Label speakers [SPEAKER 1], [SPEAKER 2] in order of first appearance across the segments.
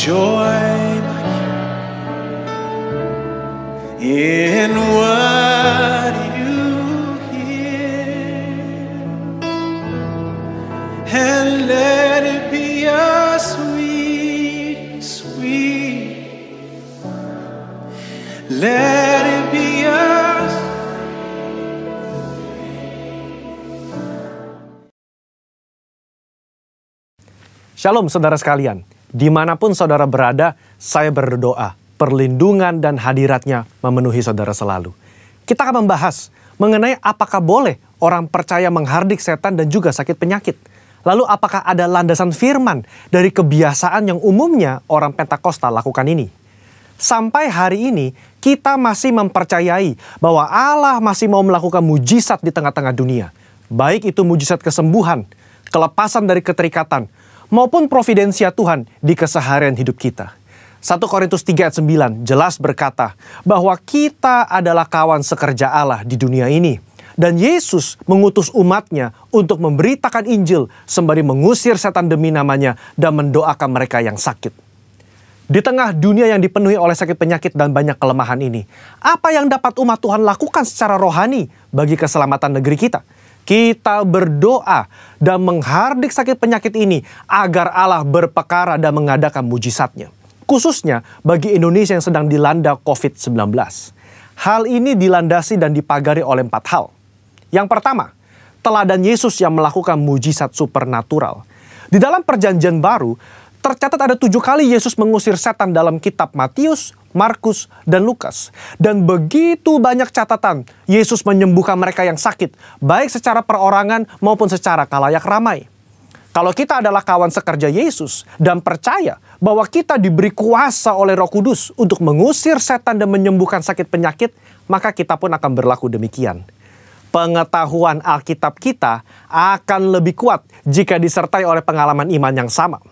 [SPEAKER 1] join in what you hear, and let it be a sweet, sweet, let it be a
[SPEAKER 2] Shalom saudara sekalian, dimanapun saudara berada, saya berdoa, perlindungan dan hadiratnya memenuhi saudara selalu. Kita akan membahas mengenai apakah boleh orang percaya menghardik setan dan juga sakit penyakit. Lalu apakah ada landasan firman dari kebiasaan yang umumnya orang Pentakosta lakukan ini? Sampai hari ini, kita masih mempercayai bahwa Allah masih mau melakukan mujizat di tengah-tengah dunia. Baik itu mujizat kesembuhan, kelepasan dari keterikatan, maupun providensia Tuhan di keseharian hidup kita. 1 Korintus 3 ayat 9 jelas berkata bahwa kita adalah kawan sekerja Allah di dunia ini. Dan Yesus mengutus umatnya untuk memberitakan Injil sembari mengusir setan demi namanya dan mendoakan mereka yang sakit. Di tengah dunia yang dipenuhi oleh sakit penyakit dan banyak kelemahan ini, apa yang dapat umat Tuhan lakukan secara rohani bagi keselamatan negeri kita? Kita berdoa dan menghardik sakit penyakit ini agar Allah berpekara dan mengadakan mujizatnya. Khususnya bagi Indonesia yang sedang dilanda COVID-19. Hal ini dilandasi dan dipagari oleh 4 hal. Yang pertama, teladan Yesus yang melakukan mujizat supernatural. Di dalam perjanjian baru, tercatat ada 7 kali Yesus mengusir setan dalam kitab Matius, Markus, dan Lukas. Dan begitu banyak catatan Yesus menyembuhkan mereka yang sakit, baik secara perorangan maupun secara khalayak ramai. Kalau kita adalah kawan sekerja Yesus dan percaya bahwa kita diberi kuasa oleh Roh Kudus untuk mengusir setan dan menyembuhkan sakit penyakit, maka kita pun akan berlaku demikian. Pengetahuan Alkitab kita akan lebih kuat jika disertai oleh pengalaman iman yang sama.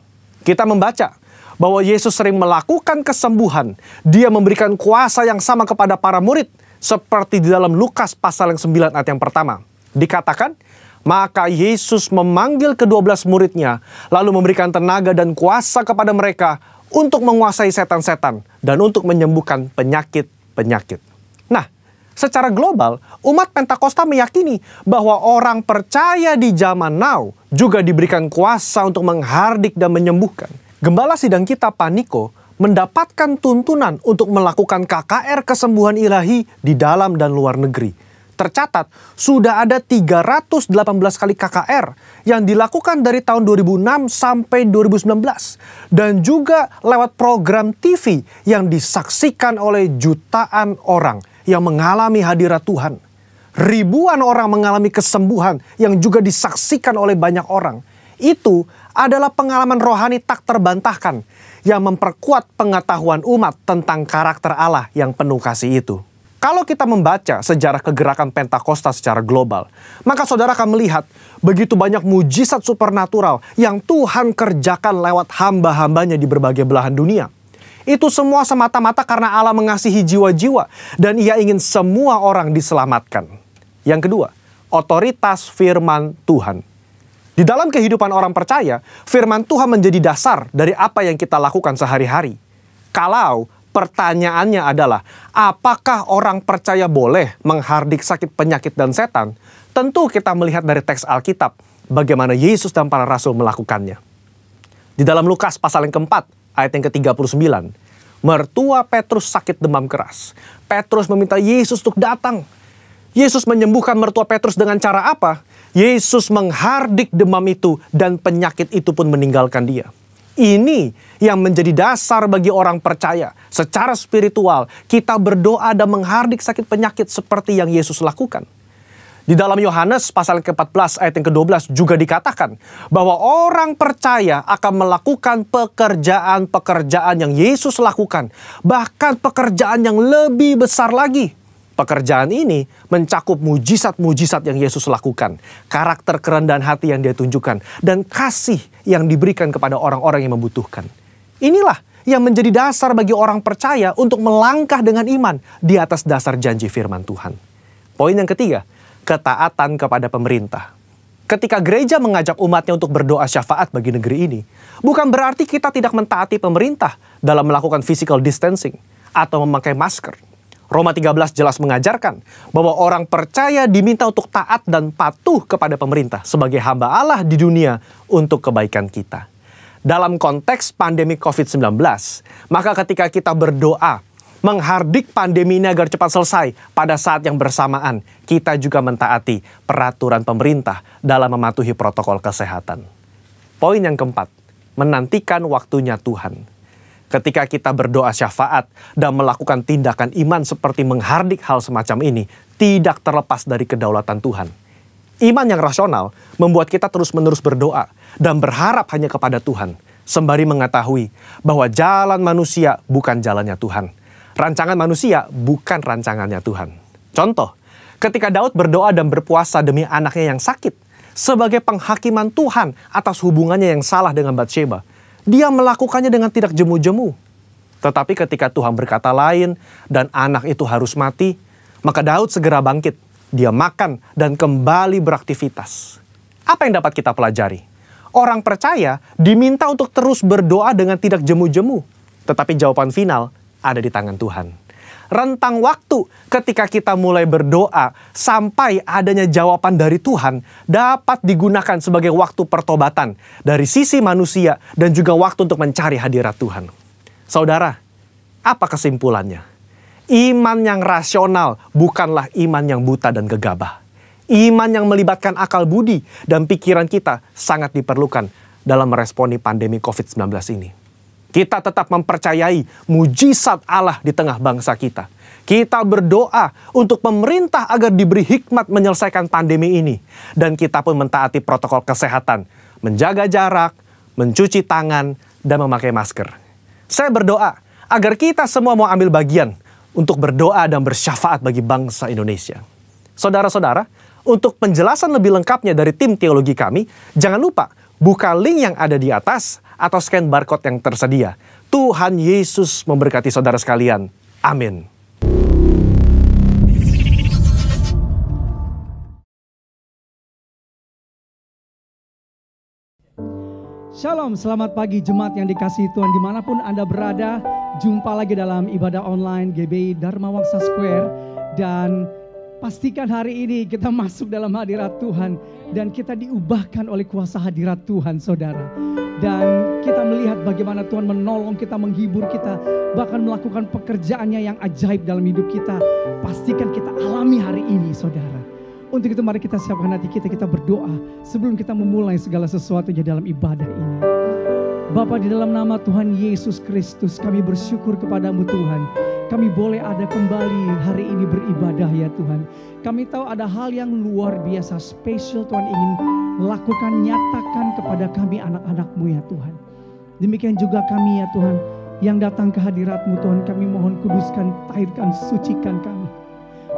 [SPEAKER 2] Kita membaca bahwa Yesus sering melakukan kesembuhan. Dia memberikan kuasa yang sama kepada para murid. Seperti di dalam Lukas pasal yang 9 ayat yang pertama. Dikatakan, maka Yesus memanggil ke-12 muridnya, lalu memberikan tenaga dan kuasa kepada mereka untuk menguasai setan-setan dan untuk menyembuhkan penyakit-penyakit. Nah, secara global, umat Pentakosta meyakini bahwa orang percaya di zaman now juga diberikan kuasa untuk menghardik dan menyembuhkan. Gembala sidang kita, Pak Niko, mendapatkan tuntunan untuk melakukan KKR kesembuhan ilahi di dalam dan luar negeri. Tercatat, sudah ada 318 kali KKR yang dilakukan dari tahun 2006 sampai 2019. Dan juga lewat program TV yang disaksikan oleh jutaan orang yang mengalami hadirat Tuhan. Ribuan orang mengalami kesembuhan yang juga disaksikan oleh banyak orang. Itu adalah pengalaman rohani tak terbantahkan yang memperkuat pengetahuan umat tentang karakter Allah yang penuh kasih itu. Kalau kita membaca sejarah kegerakan Pentakosta secara global, maka saudara akan melihat begitu banyak mujizat supernatural yang Tuhan kerjakan lewat hamba-hambanya di berbagai belahan dunia. Itu semua semata-mata karena Allah mengasihi jiwa-jiwa dan Ia ingin semua orang diselamatkan. Yang kedua, otoritas firman Tuhan. Di dalam kehidupan orang percaya, firman Tuhan menjadi dasar dari apa yang kita lakukan sehari-hari. Kalau pertanyaannya adalah, apakah orang percaya boleh menghardik sakit penyakit dan setan? Tentu kita melihat dari teks Alkitab, bagaimana Yesus dan para rasul melakukannya. Di dalam Lukas pasal yang keempat, ayat yang ke-39, mertua Petrus sakit demam keras. Petrus meminta Yesus untuk datang. Yesus menyembuhkan mertua Petrus dengan cara apa? Yesus menghardik demam itu dan penyakit itu pun meninggalkan dia. Ini yang menjadi dasar bagi orang percaya. Secara spiritual, kita berdoa dan menghardik sakit penyakit seperti yang Yesus lakukan. Di dalam Yohanes pasal ke-14 ayat yang ke-12 juga dikatakan bahwa orang percaya akan melakukan pekerjaan-pekerjaan yang Yesus lakukan. Bahkan pekerjaan yang lebih besar lagi. Pekerjaan ini mencakup mujizat-mujizat yang Yesus lakukan, karakter kerendahan hati yang Dia tunjukkan, dan kasih yang diberikan kepada orang-orang yang membutuhkan. Inilah yang menjadi dasar bagi orang percaya untuk melangkah dengan iman di atas dasar janji firman Tuhan. Poin yang ketiga, ketaatan kepada pemerintah. ketika gereja mengajak umatnya untuk berdoa syafaat bagi negeri ini, bukan berarti kita tidak mentaati pemerintah dalam melakukan physical distancing atau memakai masker. Roma 13 jelas mengajarkan bahwa orang percaya diminta untuk taat dan patuh kepada pemerintah sebagai hamba Allah di dunia untuk kebaikan kita. Dalam konteks pandemi COVID-19, maka ketika kita berdoa, menghardik pandemi ini agar cepat selesai, pada saat yang bersamaan, kita juga mentaati peraturan pemerintah dalam mematuhi protokol kesehatan. Poin yang keempat, menantikan waktunya Tuhan. Ketika kita berdoa syafaat dan melakukan tindakan iman seperti menghardik hal semacam ini, tidak terlepas dari kedaulatan Tuhan. Iman yang rasional membuat kita terus-menerus berdoa dan berharap hanya kepada Tuhan, sembari mengetahui bahwa jalan manusia bukan jalannya Tuhan. Rancangan manusia bukan rancangannya Tuhan. Contoh, ketika Daud berdoa dan berpuasa demi anaknya yang sakit, sebagai penghakiman Tuhan atas hubungannya yang salah dengan Batsheba, dia melakukannya dengan tidak jemu-jemu. Tetapi ketika Tuhan berkata lain dan anak itu harus mati, maka Daud segera bangkit. Dia makan dan kembali beraktivitas. Apa yang dapat kita pelajari? Orang percaya diminta untuk terus berdoa dengan tidak jemu-jemu. Tetapi jawaban final ada di tangan Tuhan. Rentang waktu ketika kita mulai berdoa sampai adanya jawaban dari Tuhan dapat digunakan sebagai waktu pertobatan dari sisi manusia dan juga waktu untuk mencari hadirat Tuhan. Saudara, apa kesimpulannya? Iman yang rasional bukanlah iman yang buta dan gegabah. Iman yang melibatkan akal budi dan pikiran kita sangat diperlukan dalam meresponi pandemi COVID-19 ini. Kita tetap mempercayai mujizat Allah di tengah bangsa kita. Kita berdoa untuk pemerintah agar diberi hikmat menyelesaikan pandemi ini. Dan kita pun mentaati protokol kesehatan, menjaga jarak, mencuci tangan, dan memakai masker. Saya berdoa agar kita semua mau ambil bagian untuk berdoa dan bersyafaat bagi bangsa Indonesia. Saudara-saudara, untuk penjelasan lebih lengkapnya dari tim teologi kami, jangan lupa buka link yang ada di atas atau scan barcode yang tersedia. Tuhan Yesus memberkati saudara sekalian. Amin.
[SPEAKER 3] Shalom, selamat pagi jemaat yang dikasihi Tuhan dimanapun Anda berada. Jumpa lagi dalam ibadah online GBI Dharma Wangsa Square. Dan pastikan hari ini kita masuk dalam hadirat Tuhan. Dan kita diubahkan oleh kuasa hadirat Tuhan, saudara. Dan kita melihat bagaimana Tuhan menolong kita, menghibur kita. Bahkan melakukan pekerjaannya yang ajaib dalam hidup kita. Pastikan kita alami hari ini, saudara. Untuk itu mari kita siapkan hati kita, kita berdoa sebelum kita memulai segala sesuatunya dalam ibadah ini. Bapa, di dalam nama Tuhan Yesus Kristus kami bersyukur kepadamu Tuhan. Kami boleh ada kembali hari ini beribadah ya Tuhan. Kami tahu ada hal yang luar biasa spesial Tuhan ingin lakukan, nyatakan kepada kami anak-anak-Mu ya Tuhan. Demikian juga kami ya Tuhan yang datang ke hadirat-Mu Tuhan, kami mohon kuduskan, tahirkan, sucikan kami.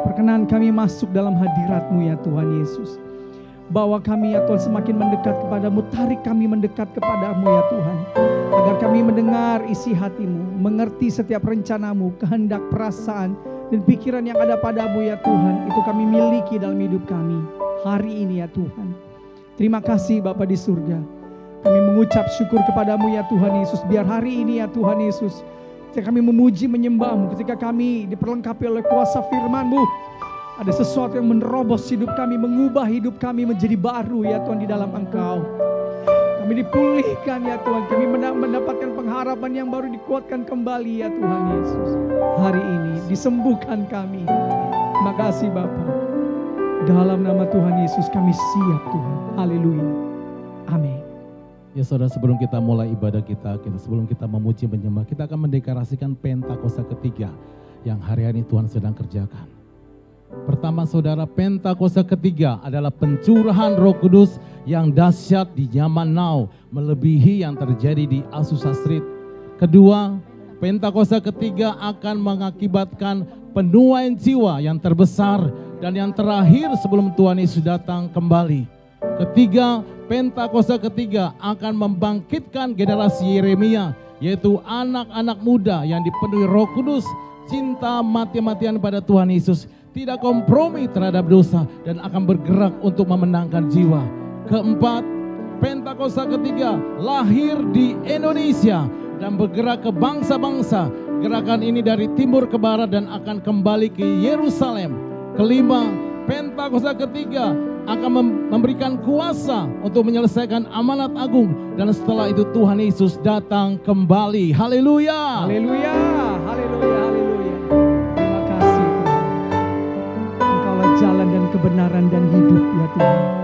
[SPEAKER 3] Perkenan kami masuk dalam hadirat-Mu ya Tuhan Yesus. Bawa kami ya Tuhan semakin mendekat kepadamu, tarik kami mendekat kepadamu ya Tuhan. Agar kami mendengar isi hati-Mu, mengerti setiap rencana-Mu, kehendak, perasaan, dan pikiran yang ada padamu ya Tuhan. Itu kami miliki dalam hidup kami hari ini ya Tuhan. Terima kasih Bapa di surga. Kami mengucap syukur kepadamu ya Tuhan Yesus. Biar hari ini ya Tuhan Yesus, ketika kami memuji menyembah-Mu, ketika kami diperlengkapi oleh kuasa firman-Mu, ada sesuatu yang menerobos hidup kami, mengubah hidup kami menjadi baru ya Tuhan di dalam Engkau. Kami dipulihkan ya Tuhan, kami mendapatkan pengharapan yang baru, dikuatkan kembali ya Tuhan Yesus. Hari ini disembuhkan kami. Terima kasih Bapa. Dalam nama Tuhan Yesus kami siap Tuhan. Haleluya. Amin.
[SPEAKER 4] Ya saudara, sebelum kita mulai ibadah kita, sebelum kita memuji menyembah, kita akan mendeklarasikan Pentakosta ketiga yang hari-hari Tuhan sedang kerjakan. Pertama saudara, Pentakosta ketiga adalah pencurahan Roh Kudus yang dahsyat di zaman now, melebihi yang terjadi di Azusa Street. Kedua, Pentakosta ketiga akan mengakibatkan penuaian jiwa yang terbesar dan yang terakhir sebelum Tuhan Yesus datang kembali. Ketiga, Pentakosta ketiga akan membangkitkan generasi Yeremia, yaitu anak-anak muda yang dipenuhi Roh Kudus, cinta mati-matian pada Tuhan Yesus, tidak kompromi terhadap dosa, dan akan bergerak untuk memenangkan jiwa. Keempat, Pentakosta ketiga lahir di Indonesia dan bergerak ke bangsa-bangsa. Gerakan ini dari timur ke barat dan akan kembali ke Yerusalem. Kelima, Pentakosta ketiga akan memberikan kuasa untuk menyelesaikan amanat agung. Dan setelah itu Tuhan Yesus datang kembali. Haleluya.
[SPEAKER 3] Haleluya, haleluya, haleluya. Terima kasih Tuhan. Engkaulah jalan dan kebenaran dan hidup ya Tuhan.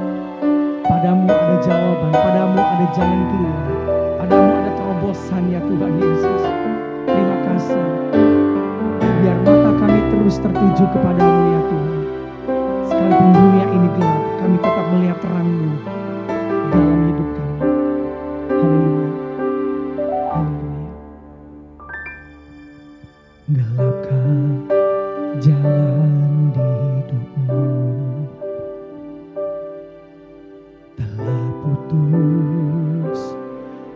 [SPEAKER 3] Padamu ada jawaban, padamu ada jalan keluar, padamu ada terobosan ya Tuhan Yesus. Terima kasih. Biar mata kami terus tertuju kepadamu ya Tuhan. Sekalipun dunia ini gelap, kami tetap melihat terang-Mu dalam hidup kami. Haleluya. Haleluya. Gelapkah jalan di hidupmu? Telah putus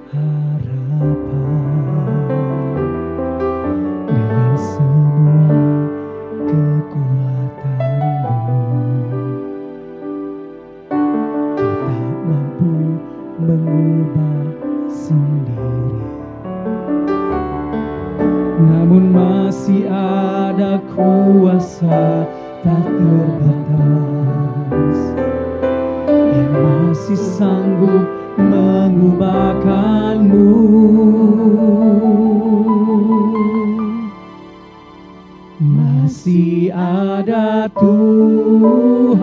[SPEAKER 3] harapan dengan semua kekuatanmu. Kau tak mampu mengubah sendiri, namun masih ada kuasa tak terbatas yang masih sanggup mengubahkanmu. Masih ada Tuhan,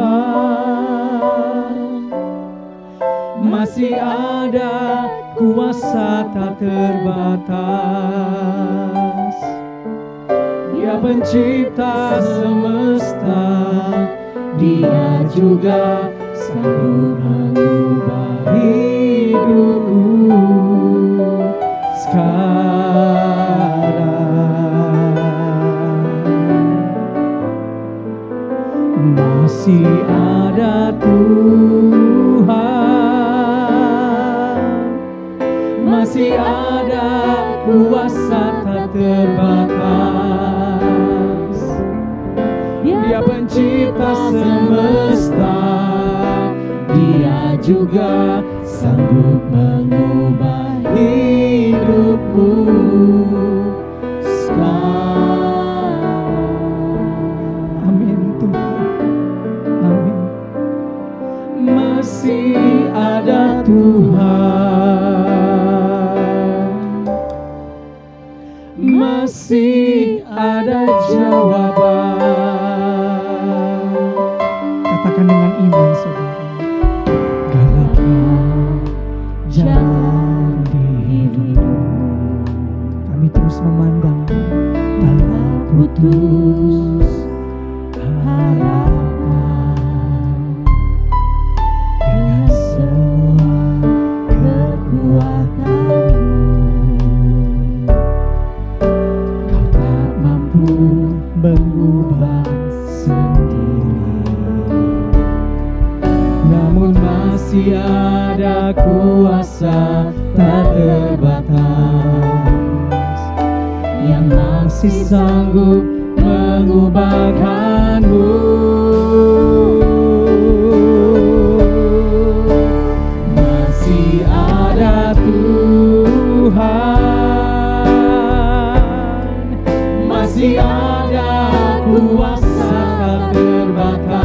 [SPEAKER 3] masih ada kuasa tak terbatas. Dia pencipta semesta, Dia juga sanggup mengubah hidupku sekarang. Masih ada Tuhan, masih ada kuasa tak terbatas. Dia pencipta semesta, Dia juga sanggup mengubah hidupmu sekarang. Amin Tuhan, amin. Masih ada Tuhan, masih ada jawaban. Katakan dengan iman saudara. Gelapkah jalan di hidupmu? Kami terus memandang telah putus harapan dengan semua kekuatanmu. Kau tak mampu mengubah sendiri, namun masih ada kuasa tak terbatas yang masih sanggup mengubahkanmu. Masih ada Tuhan, masih ada kuasa tak terbatas.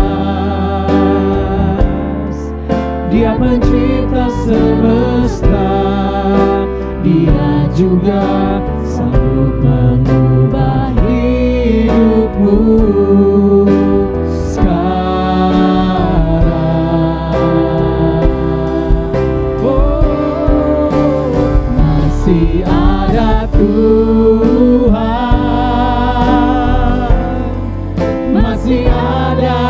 [SPEAKER 3] Dia pencipta semesta, Dia juga sanggup mengubah hidupmu sekarang. Oh, masih ada Tuhan, masih ada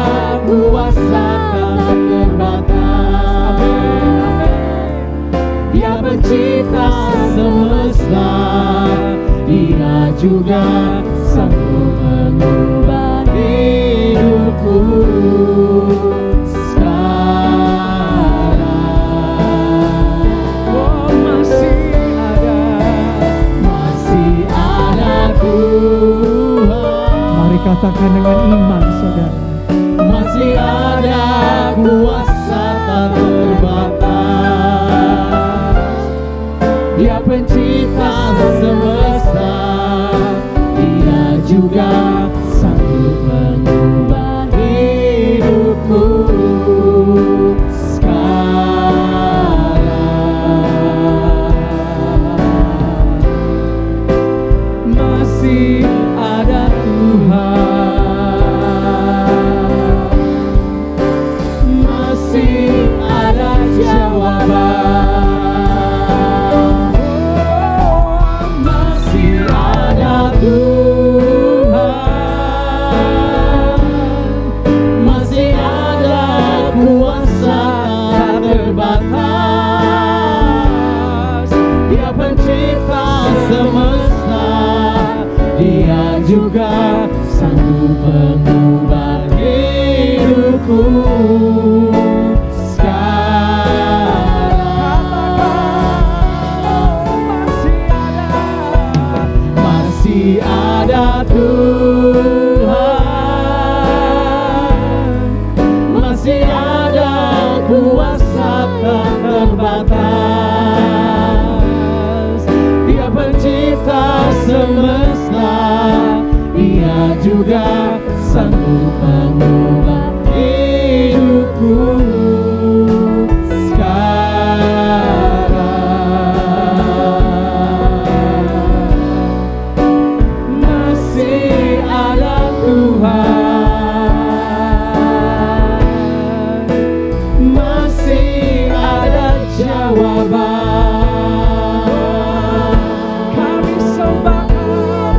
[SPEAKER 3] kuasa tak terbatas. Dia pencipta semesta, Dia juga sanggup mengubah hidupku sekarang. Oh, masih ada Tuhan. Mari katakan dengan iman saudara. Masih ada kuasa tak terbatas.
[SPEAKER 4] semesta, Dia juga sanggup mengubah hidupku sekarang. Masih ada Tuhan, masih ada kuasa tak terbatas. Dia pencipta semesta, Dia juga sanggup mengubah hidupku sekarang. Masih ada Tuhan, masih ada jawaban.
[SPEAKER 3] Kami sembah Tuhan,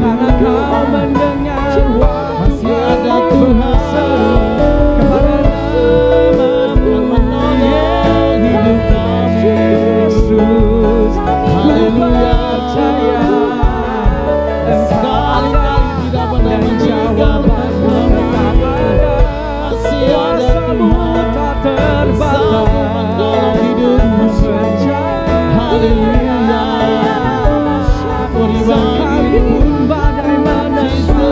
[SPEAKER 3] karena Kau mendengar
[SPEAKER 4] Masih ada Tuhan yang menolong hidup kami.
[SPEAKER 3] Yesus.
[SPEAKER 4] Haleluya.
[SPEAKER 3] Percaya
[SPEAKER 4] Sekali-kali tidak pernah meninggalkan kami. Masih ada Tuhan yang sanggup menolong hidupmu. Haleluya.
[SPEAKER 3] sekalipun badai menerpa,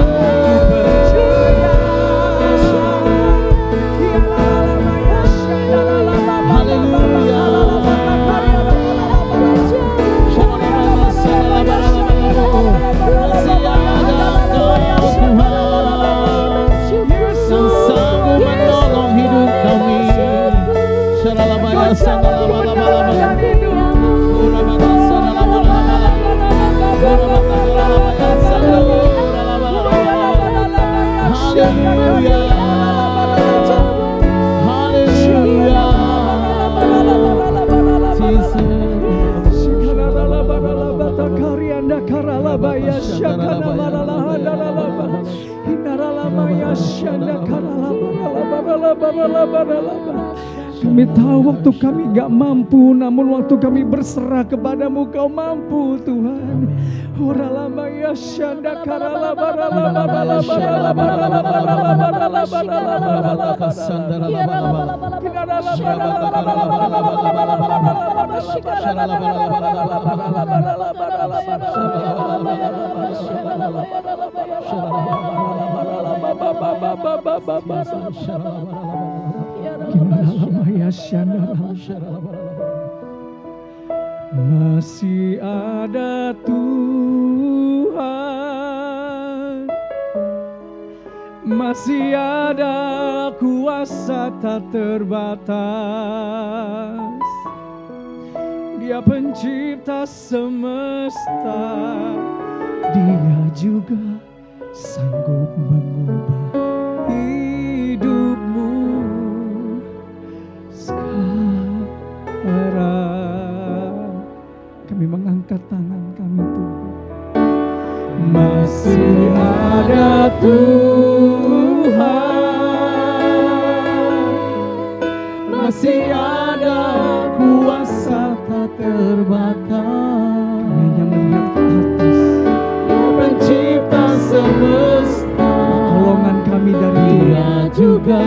[SPEAKER 3] Kami tahu waktu kami gak mampu, namun waktu kami berserah kepadamu, Kau mampu Tuhan. Masih ada Tuhan, masih ada kuasa tak terbatas. Dia pencipta semesta, Dia juga sanggup mengubah hidupmu sekarang. Kami mengangkat tangan kami Tuhan. Masih ada Tuhan, masih ada kuasa tak terbatas. Kami hanya melihat ke atas,
[SPEAKER 4] Pencipta semesta,
[SPEAKER 3] pertolongan kami dari
[SPEAKER 4] Dia juga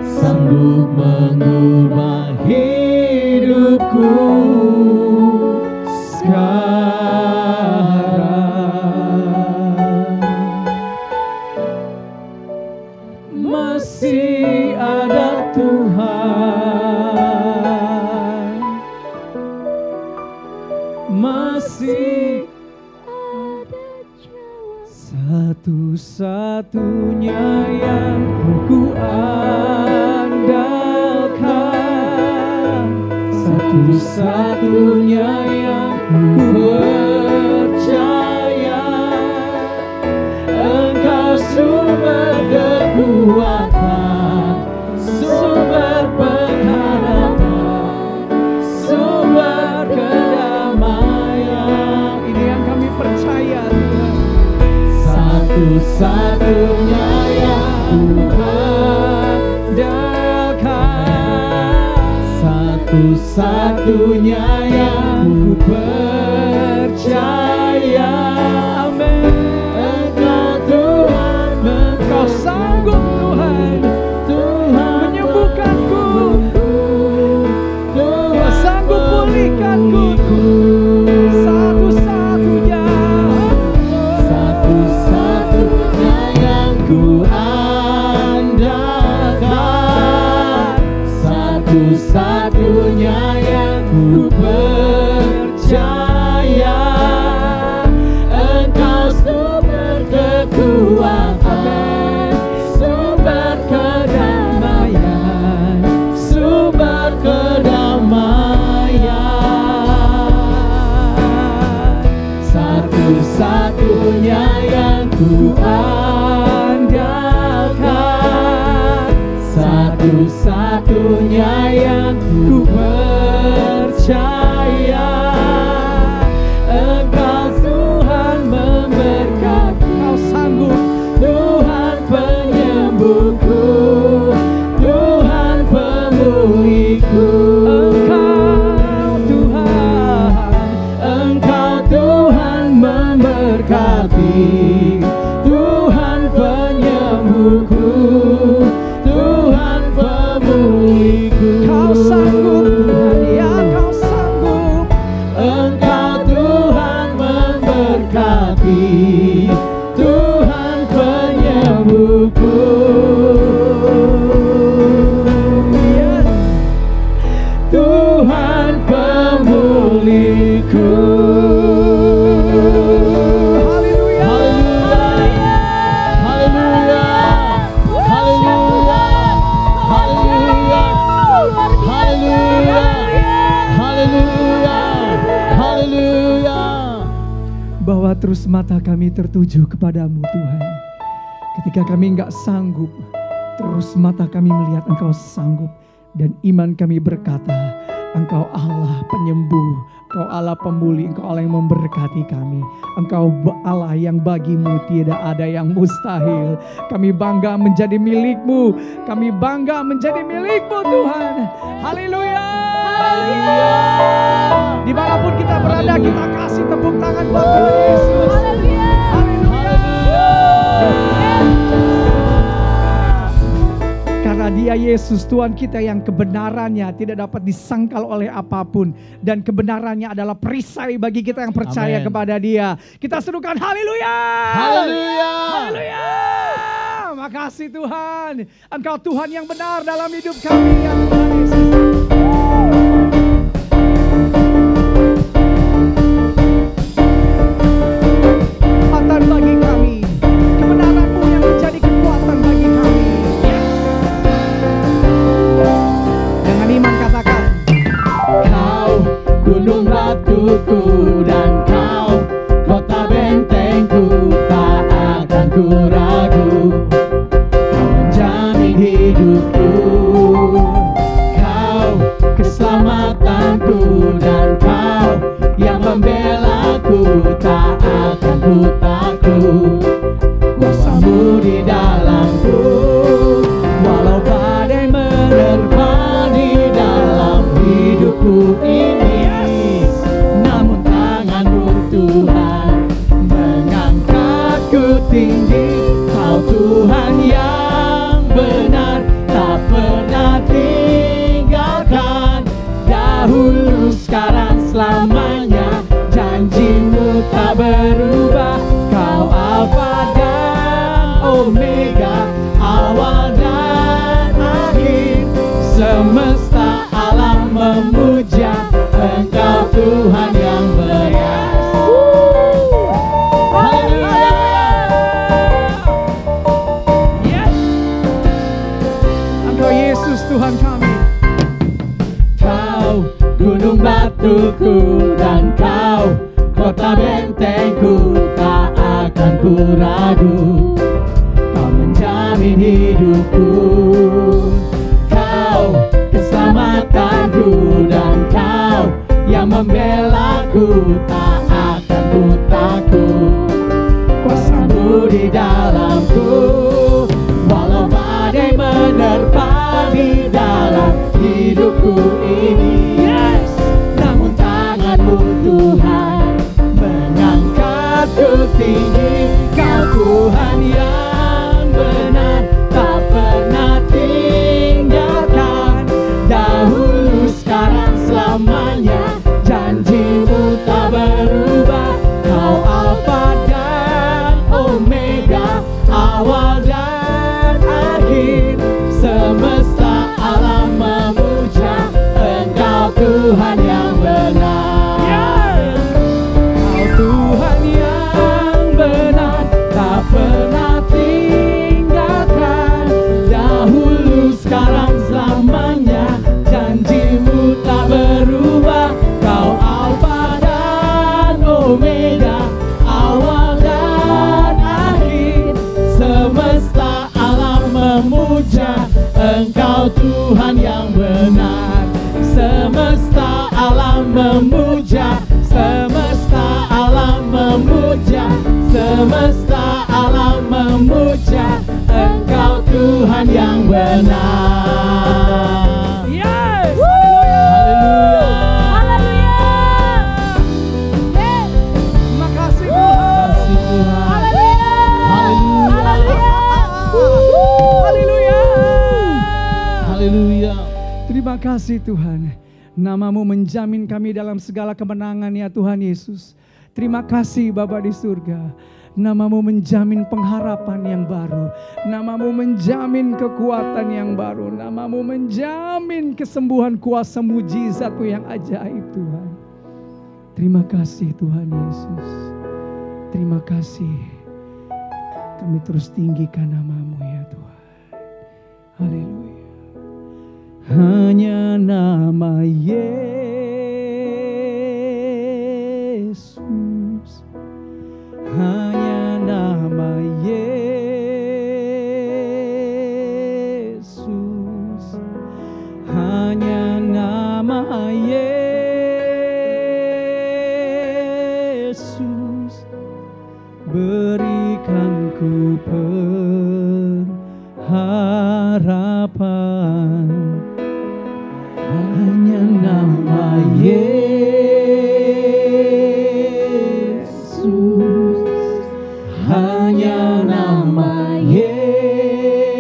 [SPEAKER 4] sanggup mengubah hidupku sekarang.
[SPEAKER 3] Masih ada Tuhan, masih satu-satunya yang ku andalkan, satu-satunya yang ku percaya. Engkau sumber kekuatan, sumber pengharapan, sumber kedamaian. Ini yang kami percaya Tuhan. Satu-satunya yang ku andalkan,
[SPEAKER 4] satu-satunya yang ku percaya. Amin. Engkau Tuhan, Engkau sanggup Tuhan, Tuhan menyembuhkanku, Tuhan sanggup pulihkanku. Satu-satunya, satu-satunya yang ku andalkan, satu-satunya yang ku percaya. Engkau sumber kekuatan, sumber kedamaian, sumber kedamaian. Satu-satunya yang ku andalkan, satu-satunya yang ku percaya. Engkau Tuhan memberkati, Engkau sanggup, Tuhan penyembuhku, Tuhan pemulihku. Engkau Tuhan memberkati, Tuhan penyembuhku, Tuhan pemulihku. Kau sanggup Tuhan, ya Kau sanggup. Engkau Tuhan memberkati, Tuhan penyembuhku. Yes. Tuhan pemulihku. Haleluya. Haleluya. Haleluya. Haleluya. Haleluya. Haleluya. Haleluya.
[SPEAKER 3] Bahwa terus mata kami tertuju kepadamu Tuhan. Ketika kami enggak sanggup, terus mata kami melihat Engkau sanggup. Dan iman kami berkata, Engkau Allah penyembuh, Engkau Allah pemulih, Engkau Allah yang memberkati kami. Engkau Allah yang bagimu tidak ada yang mustahil. Kami bangga menjadi milik-Mu, kami bangga menjadi milik-Mu Tuhan. Haleluya. Dimanapun kita berada, kita kasih tepuk tangan buat Tuhan Yesus. Haleluya. Karena Dia Yesus Tuhan kita yang kebenarannya tidak dapat disangkal oleh apapun. Dan kebenarannya adalah perisai bagi kita yang percaya kepada Dia. Kita serukan haleluya.
[SPEAKER 4] Haleluya.
[SPEAKER 3] Haleluya. Makasih Tuhan. Engkau Tuhan yang benar dalam hidup kami ya Tuhan Yesus. Kekuatan bagi kami. Kebenaran-Mu yang menjadi kekuatan bagi kami. Dengan iman katakan,
[SPEAKER 4] Kau gunung batuku dan Kau kota bentengku, tak akan ku ragu. Kau menjamin hidupku, Kau keselamatanku, dan Kau yang membelaku, tak akan ku takut. Kuasa-Mu di dalamku, walau badai menerpa di dalam hidupku ini. Namun tangan-Mu Tuhan mengangkatku tinggi. Kau Tuhan yang benar, tak pernah tinggalkan. Dahulu, sekarang, selamanya, janji-Mu tak berubah. Kau Alfa dan Omega, awal dan akhir. Semesta alam memuja Engkau Tuhan yang benar. Haleluya.
[SPEAKER 3] yes. Engkau Yesus Tuhan kami.
[SPEAKER 4] Kau gunung batuku dan Kau kota bentengku, tak akan ku ragu. Kau menjamin hidupku, Kau keselamatanku, dan Kau yang membelaku, tak akan ku takut. Kuasa-Mu di dalamku, walau badai menerpa di dalam hidupku ini. Engkau Tuhan yang benar. Semesta alam memuja, semesta alam memuja, semesta alam memuja, Engkau Tuhan yang benar.
[SPEAKER 3] Yes!
[SPEAKER 4] Haleluya.
[SPEAKER 3] Terima kasih Tuhan. Haleluya.
[SPEAKER 4] Haleluya.
[SPEAKER 3] Terima kasih Tuhan. Namamu menjamin kami dalam segala kemenangan ya Tuhan Yesus. Terima kasih Bapa di surga. Namamu menjamin pengharapan yang baru. Namamu menjamin kekuatan yang baru. Namamu menjamin kesembuhan kuasa mujizat-Mu yang ajaib Tuhan. Terima kasih Tuhan Yesus. Terima kasih. Kami terus tinggikan namamu ya Tuhan. Haleluya. Hanya nama Yesus, hanya nama Yesus, hanya nama Yesus, berikan ku pengharapan. Hanya nama Yesus, hanya nama Yesus,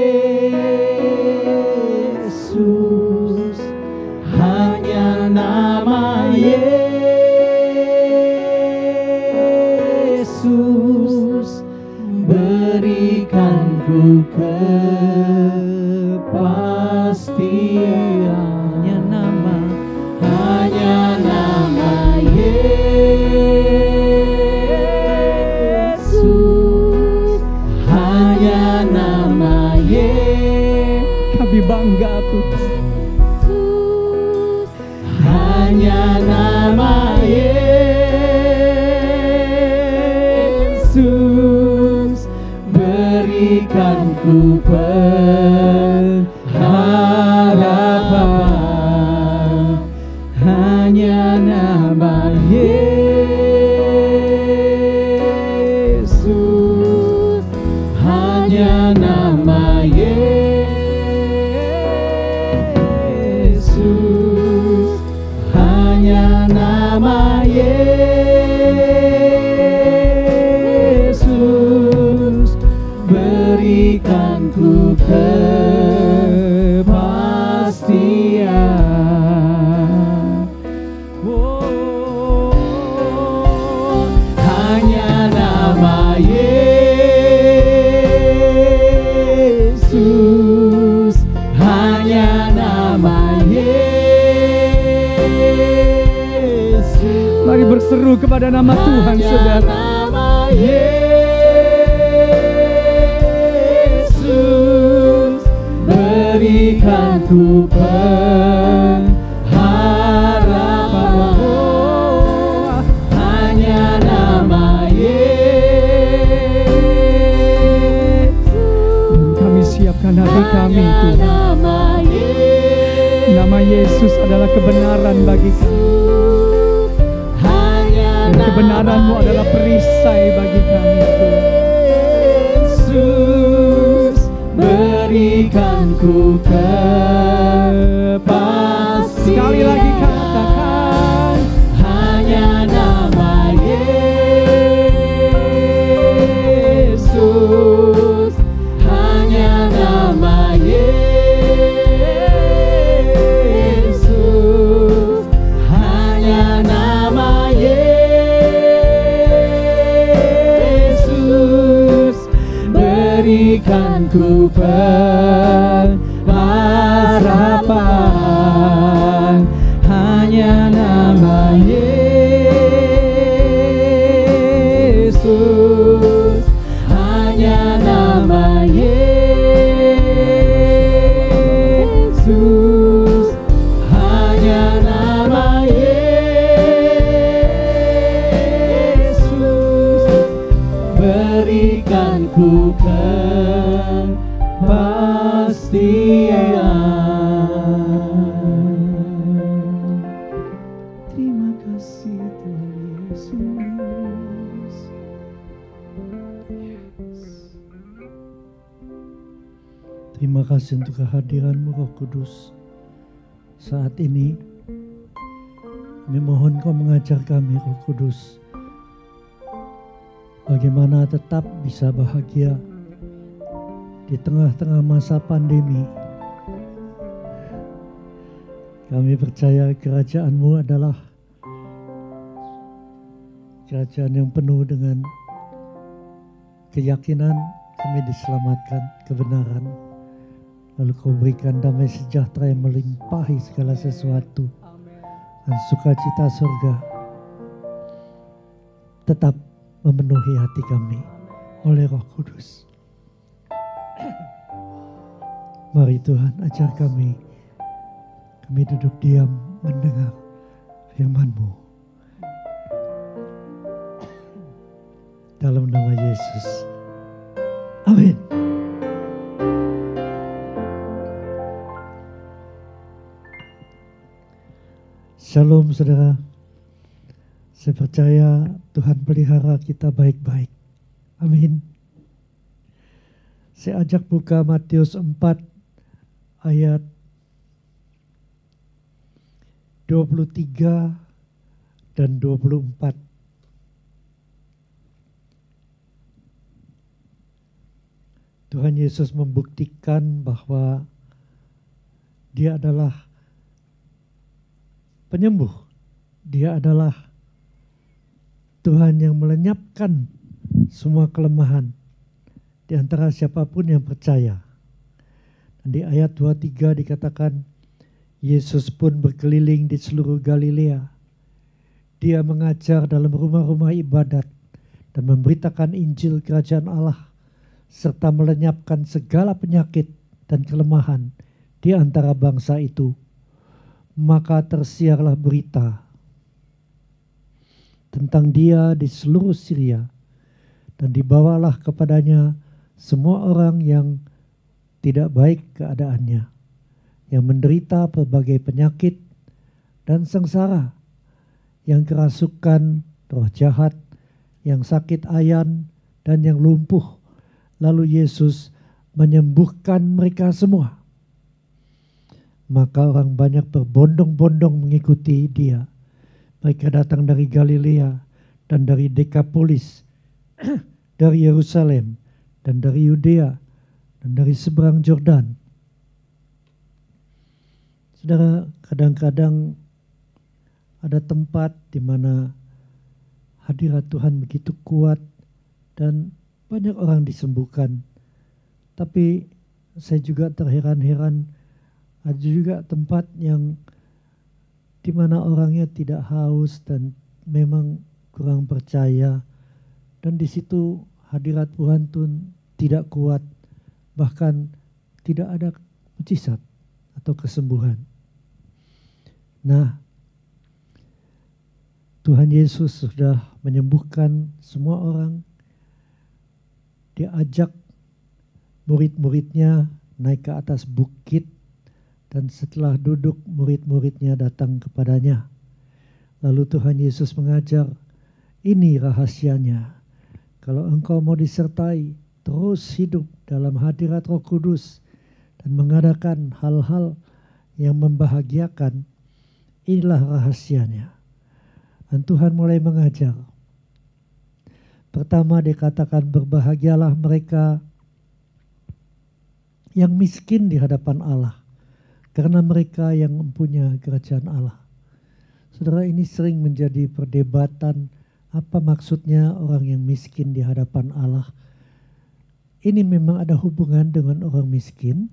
[SPEAKER 3] hanya nama Yesus, berikan ku kepastian. Hanya nama Yesus, hanya nama Yesus. Kami bangga Tuhan. Hanya nama Yesus, berikan ku pengharapan. Hanya nama Yesus, hanya nama Yesus, hanya nama Yesus, berikan ku kepastian. Yesus, hanya nama Yesus. Mari berseru kepada nama Tuhan, saudara. Nama Yesus, berikan ku pengharapan. Hanya nama siapkan hati kami Tuhan. Nama Yesus adalah kebenaran bagi kami. Dan kebenaran-Mu adalah perisai bagi kami Tuhan. Yesus, berikan ku kepastian. Sekali lagi katakan, hanya nama Yesus, hanya nama Yesus, hanya nama Yesus, berikan ku pengharapan. Hanya nama Yesus, hanya nama Yesus, hanya nama Yesus, berikan ku kepastian.
[SPEAKER 5] Terima kasih untuk kehadiran-Mu Roh Kudus. Saat ini kami mohon Kau mengajar kami Roh Kudus, bagaimana tetap bisa bahagia di tengah-tengah masa pandemi. Kami percaya kerajaan-Mu adalah kerajaan yang penuh dengan keyakinan kami diselamatkan, kebenaran. Lalu Kau berikan damai sejahtera yang melimpahi segala sesuatu. Dan sukacita surga tetap memenuhi hati kami oleh Roh Kudus. Mari Tuhan, ajar kami. Kami duduk diam mendengar firman-Mu. Dalam nama Yesus. Amin. Shalom saudara. Saya percaya Tuhan pelihara kita baik-baik. Amin. Saya ajak buka Matius 4 ayat 23 dan 24. Tuhan Yesus membuktikan bahwa Dia adalah penyembuh. Dia adalah Tuhan yang melenyapkan semua kelemahan di antara siapapun yang percaya. Dan di ayat 23 dikatakan, Yesus pun berkeliling di seluruh Galilea. Dia mengajar dalam rumah-rumah ibadat dan memberitakan Injil Kerajaan Allah, serta melenyapkan segala penyakit dan kelemahan di antara bangsa itu. Maka tersiarlah berita tentang Dia di seluruh Syria, dan dibawalah kepadanya semua orang yang tidak baik keadaannya, yang menderita berbagai penyakit dan sengsara, yang kerasukan, roh jahat, yang sakit ayan, dan yang lumpuh. Lalu Yesus menyembuhkan mereka semua. Maka orang banyak berbondong-bondong mengikuti Dia. Mereka datang dari Galilea dan dari Dekapolis, dari Yerusalem dan dari Yudea dan dari seberang Yordan. Saudara, kadang-kadang ada tempat di mana hadirat Tuhan begitu kuat dan banyak orang disembuhkan. Tapi saya juga terheran-heran, ada juga tempat yang di mana orangnya tidak haus dan memang kurang percaya, dan di situ hadirat Tuhan pun tidak kuat, bahkan tidak ada mujizat atau kesembuhan. Nah, Tuhan Yesus sudah menyembuhkan semua orang. Dia ajak murid-muridnya naik ke atas bukit, dan setelah duduk murid-muridnya datang kepadanya. Lalu Tuhan Yesus mengajar, ini rahasianya. Kalau engkau mau disertai, terus hidup dalam hadirat Roh Kudus dan mengadakan hal-hal yang membahagiakan, inilah rahasianya. Dan Tuhan mulai mengajar. Pertama dikatakan, berbahagialah mereka yang miskin di hadapan Allah, karena mereka yang mempunyai kerajaan Allah. Saudara, ini sering menjadi perdebatan, apa maksudnya orang yang miskin di hadapan Allah. Ini memang ada hubungan dengan orang miskin,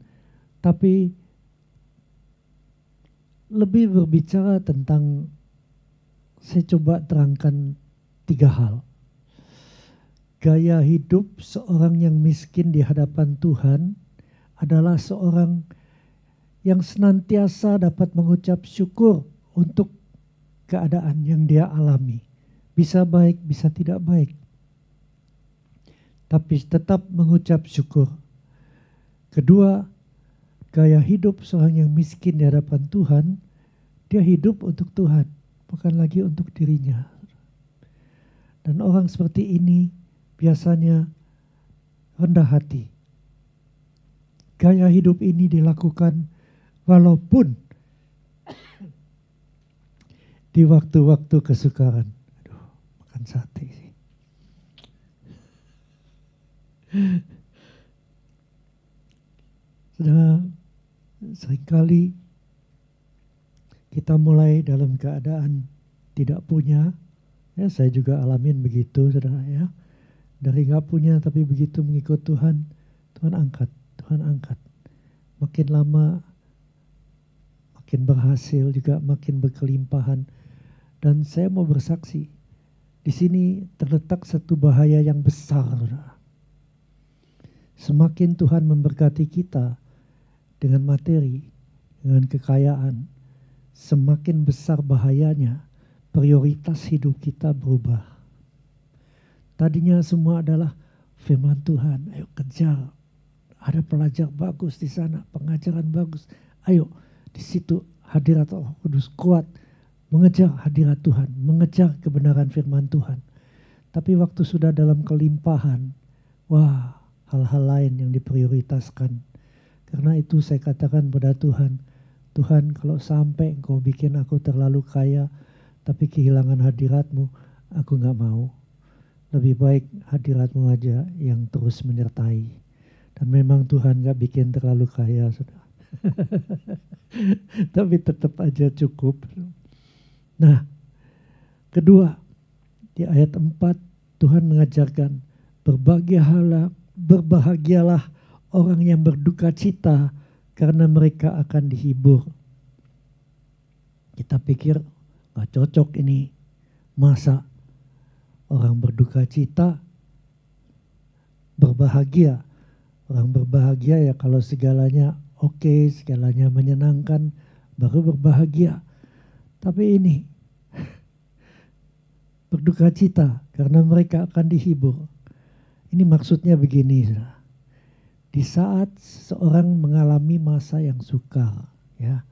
[SPEAKER 5] tapi lebih berbicara tentang, saya coba terangkan 3 hal. Gaya hidup seorang yang miskin di hadapan Tuhan adalah seorang yang senantiasa dapat mengucap syukur untuk keadaan yang dia alami. Bisa baik, bisa tidak baik. Tapi tetap mengucap syukur. Kedua, gaya hidup seorang yang miskin di hadapan Tuhan, dia hidup untuk Tuhan, bukan lagi untuk dirinya. Dan orang seperti ini biasanya rendah hati, gaya hidup ini dilakukan walaupun di waktu-waktu kesukaran. Aduh, makan sate sih. Saudara, seringkali kita mulai dalam keadaan tidak punya. Ya, saya juga alamin begitu, saudara ya. Dari nggak punya tapi begitu mengikut Tuhan, Tuhan angkat, Tuhan angkat. Makin lama makin berhasil, juga makin berkelimpahan. Dan saya mau bersaksi, di sini terletak satu bahaya yang besar. Semakin Tuhan memberkati kita dengan materi, dengan kekayaan, semakin besar bahayanya prioritas hidup kita berubah. Tadinya semua adalah firman Tuhan, ayo kejar. Ada pelajar bagus di sana, pengajaran bagus. Ayo, di situ hadirat Roh Kudus kuat. Mengejar hadirat Tuhan, mengejar kebenaran firman Tuhan. Tapi waktu sudah dalam kelimpahan, wah, hal-hal lain yang diprioritaskan. Karena itu saya katakan pada Tuhan, Tuhan kalau sampai Engkau bikin aku terlalu kaya, tapi kehilangan hadirat-Mu, aku gak mau. Lebih baik hadirat-Mu aja yang terus menyertai. Dan memang Tuhan gak bikin terlalu kaya, saudara. Tapi tetap aja cukup. Nah, kedua, di ayat 4 Tuhan mengajarkan berbahagialah orang yang berduka cita karena mereka akan dihibur. Kita pikir gak cocok ini, masa orang berduka cita berbahagia. Orang berbahagia ya kalau segalanya oke, segalanya menyenangkan, baru berbahagia. Tapi ini berduka cita karena mereka akan dihibur. Ini maksudnya begini, di saat seorang mengalami masa yang sukar, ya,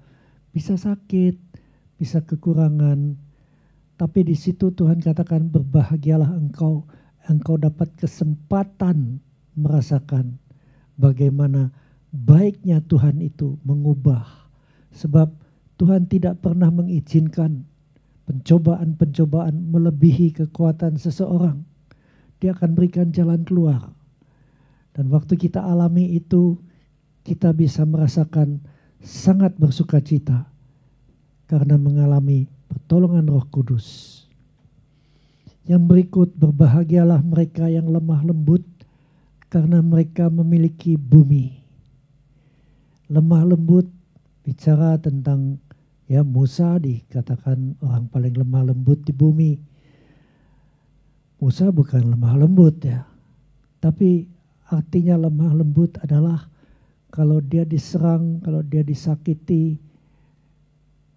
[SPEAKER 5] bisa sakit, bisa kekurangan, tapi di situ Tuhan katakan berbahagialah engkau dapat kesempatan merasakan bagaimana baiknya Tuhan itu mengubah, sebab Tuhan tidak pernah mengizinkan pencobaan-pencobaan melebihi kekuatan seseorang. Dia akan berikan jalan keluar. Dan waktu kita alami itu, kita bisa merasakan sangat bersuka cita karena mengalami pertolongan Roh Kudus. Yang berikut, berbahagialah mereka yang lemah lembut karena mereka memiliki bumi. Lemah lembut bicara tentang ya Musa dikatakan orang paling lemah lembut di bumi. Musa bukan lemah lembut ya. Tapi artinya lemah lembut adalah kalau dia diserang, kalau dia disakiti,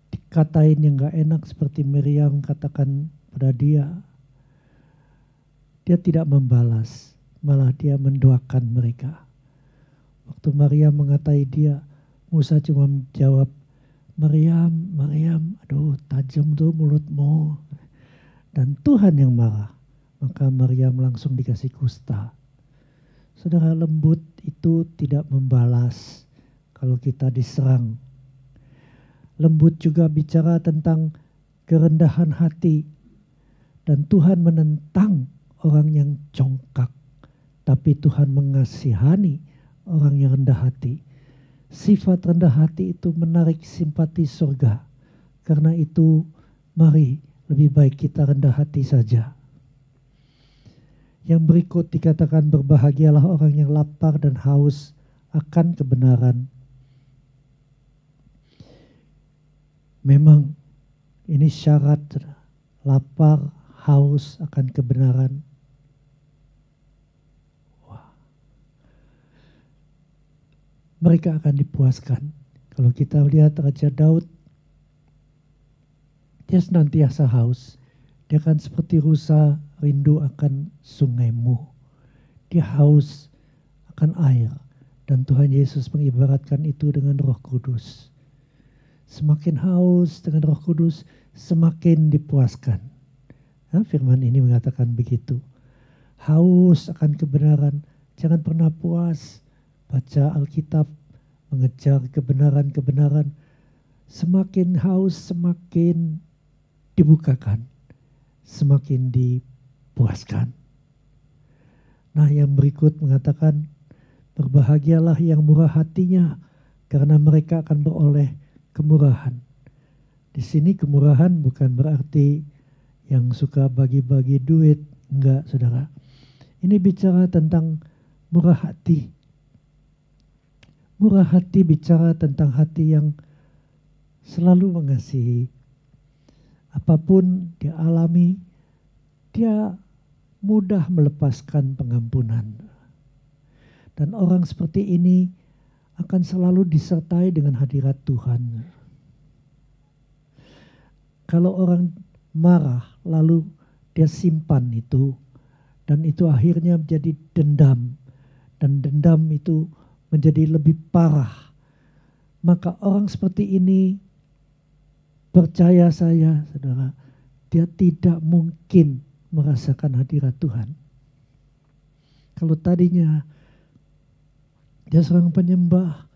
[SPEAKER 5] dikatain yang gak enak seperti Miriam katakan pada dia. Dia tidak membalas, malah dia mendoakan mereka. Waktu Maria mengatai dia, Musa cuma menjawab, Maryam, aduh tajam tuh mulutmu. Dan Tuhan yang marah. Maka Maryam langsung dikasih kusta. Saudara, lembut itu tidak membalas kalau kita diserang. Lembut juga bicara tentang kerendahan hati. Dan Tuhan menentang orang yang congkak. Tapi Tuhan mengasihani orang yang rendah hati. Sifat rendah hati itu menarik simpati surga. Karena itu mari lebih baik kita rendah hati saja. Yang berikut dikatakan berbahagialah orang yang lapar dan haus akan kebenaran. Memang ini syarat, lapar, haus akan kebenaran. Mereka akan dipuaskan. Kalau kita lihat Raja Daud, dia senantiasa haus. Dia akan seperti rusa rindu akan sungaimu. Dia haus akan air. Dan Tuhan Yesus mengibaratkan itu dengan Roh Kudus. Semakin haus dengan Roh Kudus, semakin dipuaskan. Nah, firman ini mengatakan begitu. Haus akan kebenaran, jangan pernah puas. Baca Alkitab, mengejar kebenaran-kebenaran, semakin haus, semakin dibukakan, semakin dipuaskan. Nah, yang berikut mengatakan, berbahagialah yang murah hatinya, karena mereka akan beroleh kemurahan. Di sini kemurahan bukan berarti yang suka bagi-bagi duit, enggak, saudara. Ini bicara tentang murah hati. Murah hati bicara tentang hati yang selalu mengasihi. Apapun dia alami, dia mudah melepaskan pengampunan. Dan orang seperti ini akan selalu disertai dengan hadirat Tuhan. Kalau orang marah lalu dia simpan itu, dan itu akhirnya menjadi dendam, dan dendam itu menjadi lebih parah, maka orang seperti ini, percaya saya saudara, dia tidak mungkin merasakan hadirat Tuhan. Kalau tadinya dia seorang penyembah,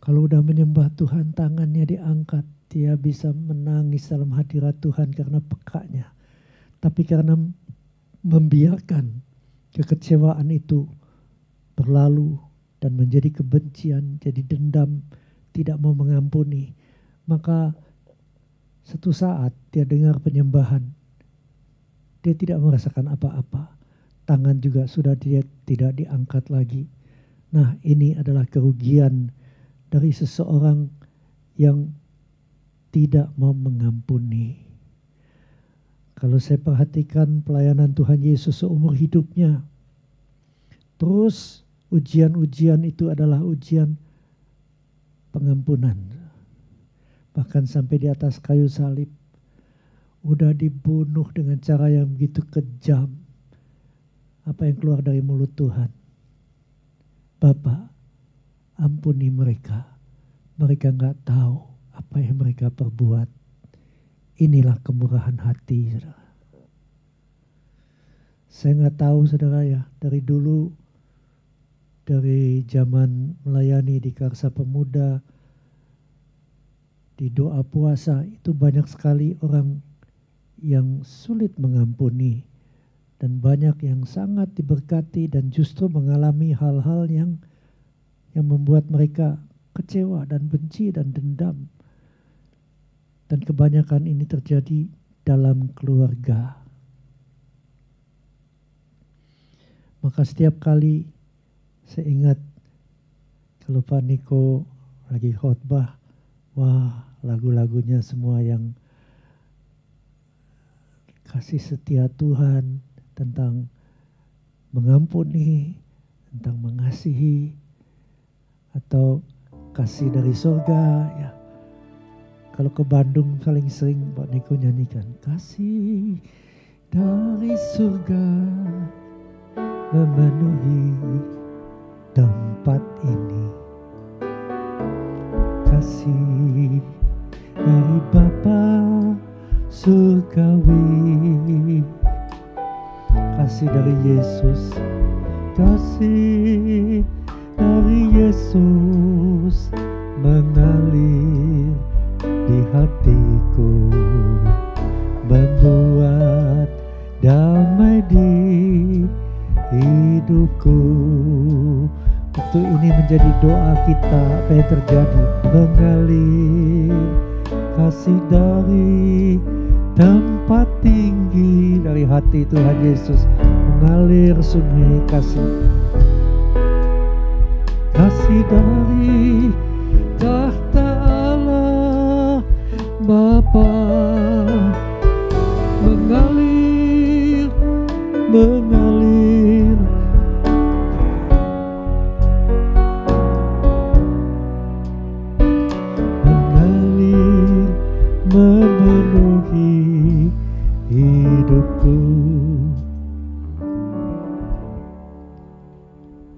[SPEAKER 5] kalau udah menyembah Tuhan tangannya diangkat, dia bisa menangis dalam hadirat Tuhan karena pekanya. Tapi karena membiarkan kekecewaan itu berlalu dan menjadi kebencian, jadi dendam, tidak mau mengampuni, maka satu saat dia dengar penyembahan, dia tidak merasakan apa-apa. Tangan juga sudah dia tidak diangkat lagi. Nah, ini adalah kerugian dari seseorang yang tidak mau mengampuni. Kalau saya perhatikan pelayanan Tuhan Yesus seumur hidupnya, terus ujian-ujian itu adalah ujian pengampunan. Bahkan sampai di atas kayu salib, udah dibunuh dengan cara yang begitu kejam. Apa yang keluar dari mulut Tuhan? Bapa, ampuni mereka. Mereka nggak tahu apa yang mereka perbuat. Inilah kemurahan hati, saudara. Saya nggak tahu, saudara ya, dari dulu, dari zaman melayani di Karsa Pemuda, di doa puasa, itu banyak sekali orang yang sulit mengampuni. Dan banyak yang sangat diberkati dan justru mengalami hal-hal yang membuat mereka kecewa dan benci dan dendam. Dan kebanyakan ini terjadi dalam keluarga. Maka setiap kali saya ingat kalau Pak Niko lagi khotbah, wah lagu-lagunya semua yang kasih setia Tuhan, tentang mengampuni, tentang mengasihi, atau kasih dari surga ya. Kalau ke Bandung paling sering Pak Niko nyanyikan kasih dari surga memenuhi tempat ini, kasih dari Bapa surgawi, kasih dari Yesus, kasih dari Yesus mengalir di hatiku, membuat damai di hidupku. Waktu ini menjadi doa kita, apa yang terjadi? Mengalir kasih dari tempat tinggi, dari hati Tuhan Yesus mengalir sungai kasih. Kasih dari tahta Allah Bapa mengalir, mengalir. Mengalir, memenuhi hidupku.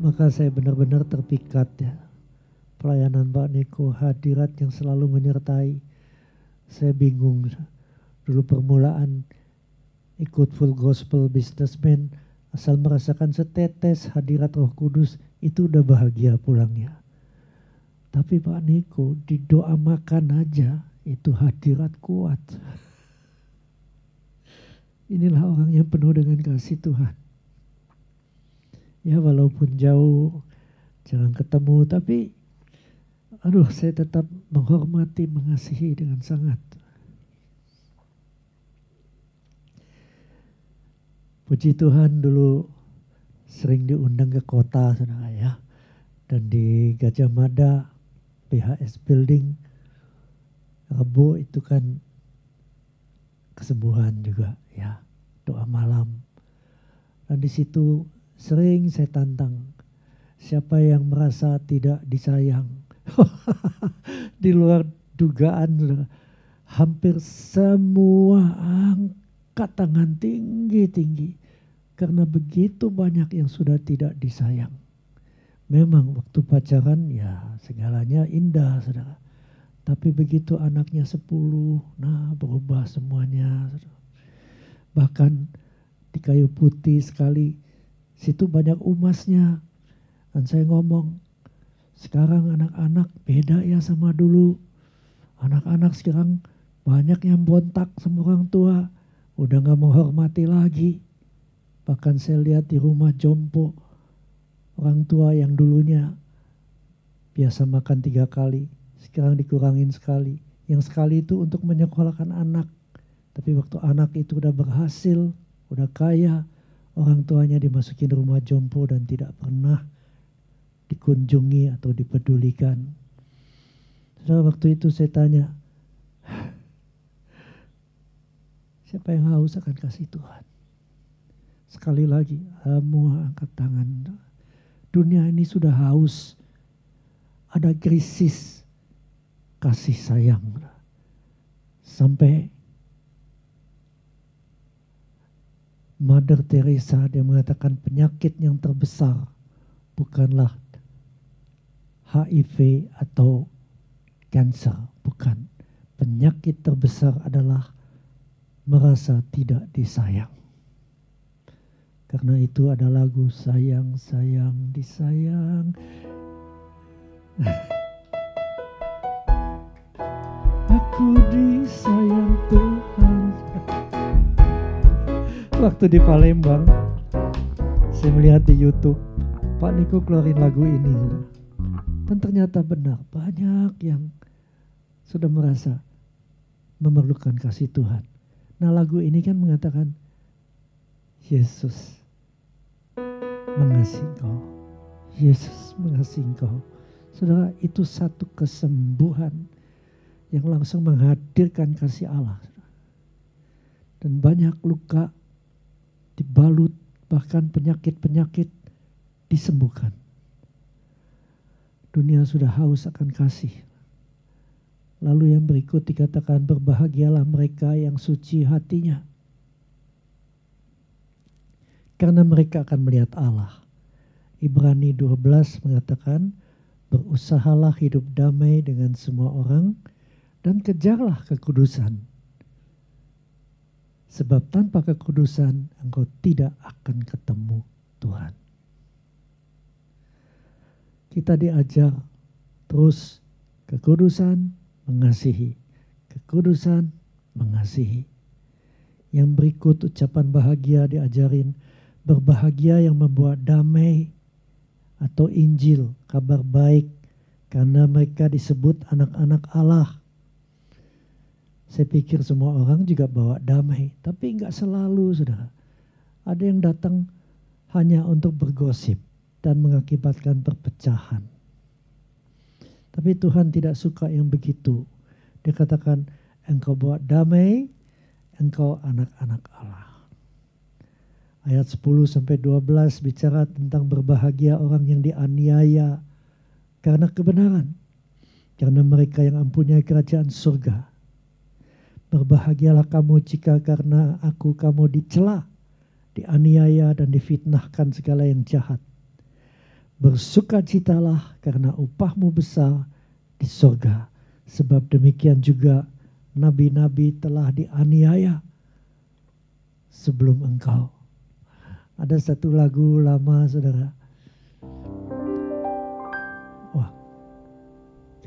[SPEAKER 5] Maka saya benar-benar terpikat ya. Pelayanan Pak Niko, hadirat yang selalu menyertai. Saya bingung. Dulu permulaan ikut full gospel businessman, asal merasakan setetes hadirat Roh Kudus, itu udah bahagia pulangnya. Tapi Pak Niko, di doa makan aja itu hadirat kuat. Inilah orang yang penuh dengan kasih Tuhan. Ya walaupun jauh, jarang ketemu, tapi saya tetap menghormati, mengasihi dengan sangat. Puji Tuhan, dulu sering diundang ke kota, saudara ya. Dan di Gajah Mada, PHS Building, Rebo itu kan kesembuhan juga ya, doa malam. Dan di situ sering saya tantang, siapa yang merasa tidak disayang. Di luar dugaan, saudara. Hampir semua angkat tangan tinggi-tinggi. Karena begitu banyak yang sudah tidak disayang. Memang waktu pacaran ya segalanya indah, saudara. Tapi begitu anaknya 10, nah berubah semuanya. Saudara. Bahkan di Kayu Putih sekali, situ banyak umasnya. Dan saya ngomong, sekarang anak-anak beda ya sama dulu. Anak-anak sekarang banyak yang bontak sama orang tua. Udah gak menghormati lagi. Bahkan saya lihat di rumah jompo, orang tua yang dulunya biasa makan 3 kali, sekarang dikurangin sekali. Yang sekali itu untuk menyekolahkan anak. Tapi waktu anak itu udah berhasil, udah kaya, orang tuanya dimasukin rumah jompo dan tidak pernah dikunjungi atau dipedulikan. Saudara, waktu itu saya tanya, siapa yang haus akan kasih Tuhan? Sekali lagi, semua angkat tangan. Dunia ini sudah haus. Ada krisis kasih sayang. Sampai Mother Teresa dia mengatakan penyakit yang terbesar bukanlah HIV atau kanker. Bukan. Penyakit terbesar adalah merasa tidak disayang. Karena itu ada lagu sayang, sayang, disayang. Aku disayang Tuhan. Waktu di Palembang, saya melihat di YouTube, Pak Niko keluarin lagu ini. Dan ternyata benar, banyak yang sudah merasa memerlukan kasih Tuhan. Nah lagu ini kan mengatakan, Yesus mengasihi engkau. Yesus mengasihi engkau. Saudara, itu satu kesembuhan yang langsung menghadirkan kasih Allah. Dan banyak luka dibalut, bahkan penyakit-penyakit disembuhkan. Dunia sudah haus akan kasih. Lalu yang berikut dikatakan, berbahagialah mereka yang suci hatinya, karena mereka akan melihat Allah. Ibrani 12 mengatakan, berusahalah hidup damai dengan semua orang dan kejarlah kekudusan. Sebab tanpa kekudusan engkau tidak akan ketemu Tuhan. Kita diajar terus kekudusan, mengasihi. Kekudusan, mengasihi. Yang berikut ucapan bahagia diajarin, berbahagia yang membawa damai atau Injil, kabar baik, karena mereka disebut anak-anak Allah. Saya pikir semua orang juga bawa damai, tapi enggak selalu, saudara. Ada yang datang hanya untuk bergosip dan mengakibatkan perpecahan. Tapi Tuhan tidak suka yang begitu. Dia katakan, engkau bawa damai, engkau anak-anak Allah. Ayat 10-12 bicara tentang berbahagia orang yang dianiaya karena kebenaran. Karena mereka yang mempunyai kerajaan surga. Berbahagialah kamu jika karena aku kamu dicela, dianiaya dan difitnahkan segala yang jahat. Bersukacitalah karena upahmu besar di surga. Sebab demikian juga nabi-nabi telah dianiaya sebelum engkau. Ada satu lagu lama, saudara. Wah,